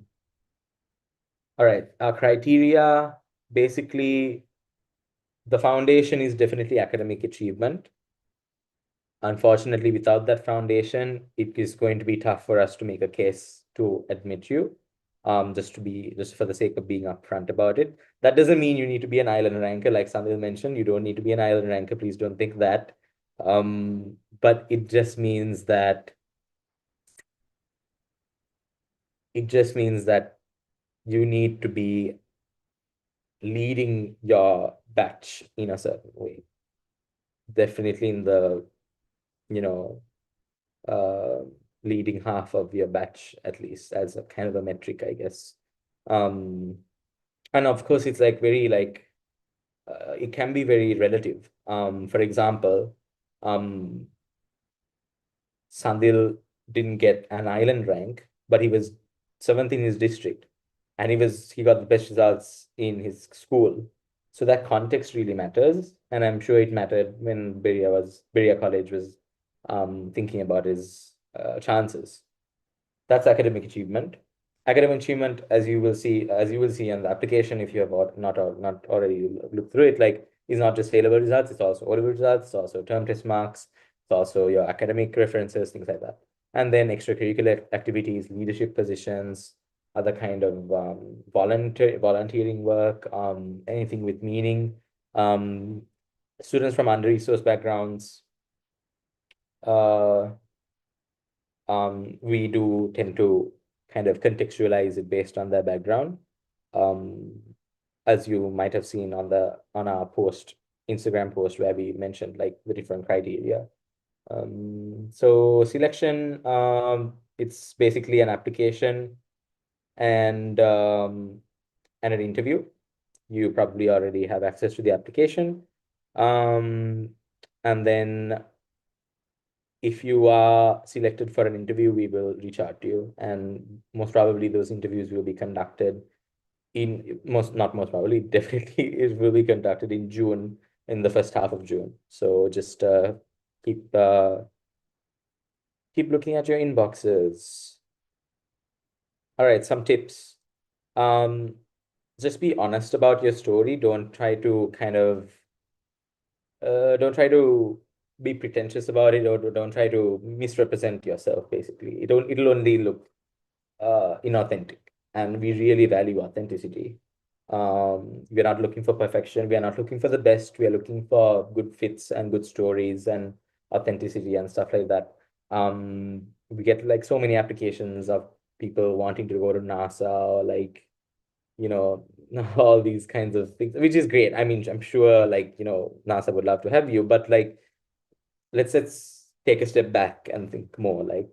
right, our criteria, basically, the foundation is definitely academic achievement. Unfortunately, without that foundation, it is going to be tough for us to make a case to admit you. Just for the sake of being upfront about it. That doesn't mean you need to be an island ranker, like Sandil mentioned. You don't need to be an island ranker. Please don't think that. But it just means that you need to be leading your batch in a certain way. Definitely in the, you know, leading half of your batch, at least as a kind of a metric, I guess. And of course, it's like very like, it can be very relative. For example, Sandil didn't get an island rank, but he was 7th in his district, and he got the best results in his school. So that context really matters, and I'm sure it mattered when Beria College was thinking about his chances. That's academic achievement. Academic achievement, as you will see on the application, if you have not already looked through it, like is not just failable results, it's also O-level results, it's also term test marks, it's also your academic references, things like that. And then extracurricular activities, leadership positions, other kind of volunteering work, anything with meaning. Students from under-resourced backgrounds, we do tend to kind of contextualize it based on their background. As you might have seen on our Instagram post where we mentioned like the different criteria. So selection, it's basically an application and an interview. You probably already have access to the application. And then if you are selected for an interview, we will reach out to you, and most probably those interviews will be conducted definitely it will be conducted in June, in the first half of June. So just keep looking at your inboxes. All right, some tips. Just be honest about your story. Don't try to be pretentious about it, or don't try to misrepresent yourself, basically. It'll only look inauthentic, and we really value authenticity. We're not looking for perfection, we are not looking for the best, we are looking for good fits and good stories and authenticity and stuff like that. We get like so many applications of people wanting to go to NASA, or like, all these kinds of things, which is great. I mean, I'm sure like, NASA would love to have you, but like, let's take a step back and think more like,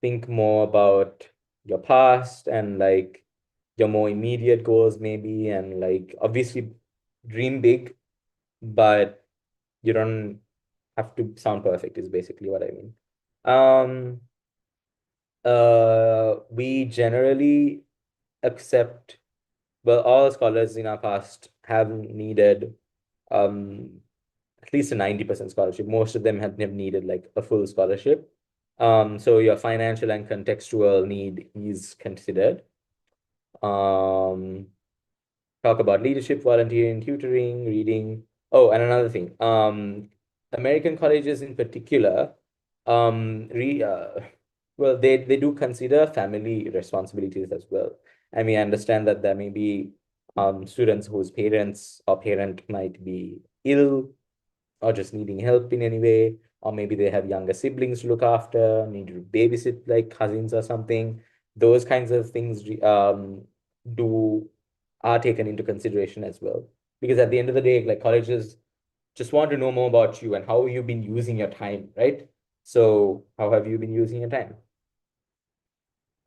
think more about your past and like your more immediate goals maybe, and like obviously dream big, but you don't have to sound perfect is basically what I mean. we generally accept, well, all scholars in our past have needed at least a 90% scholarship. Most of them have needed like a full scholarship. So your financial and contextual need is considered. Talk about leadership, volunteering, tutoring, reading. Oh, and another thing, American colleges in particular, well, they do consider family responsibilities as well. I mean, I understand that there may be students whose parents or parent might be ill or just needing help in any way, or maybe they have younger siblings to look after, need to babysit like cousins or something. Those kinds of things are taken into consideration as well. Because at the end of the day, like colleges just want to know more about you and how you've been using your time, right? So how have you been using your time?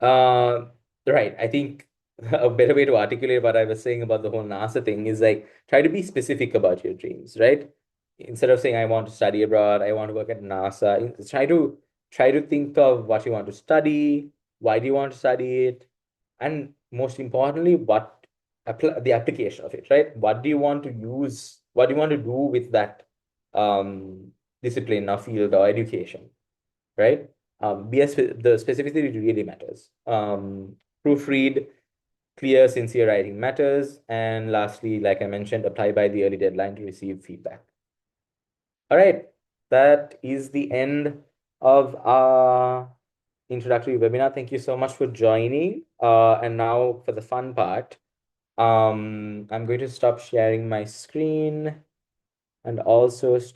Right. I think a better way to articulate what I was saying about the whole NASA thing is like try to be specific about your dreams, right? Instead of saying I want to study abroad, I want to work at NASA, try to think of what you want to study, why do you want to study it, and most importantly, the application of it, right? What do you want to use? What do you want to do with that discipline or field or education, right? The specificity really matters. Proofread, clear, sincere writing matters. And lastly, like I mentioned, apply by the early deadline to receive feedback. All right, that is the end of our introductory webinar. Thank you so much for joining. And now for the fun part, I'm going to stop sharing my screen and also stop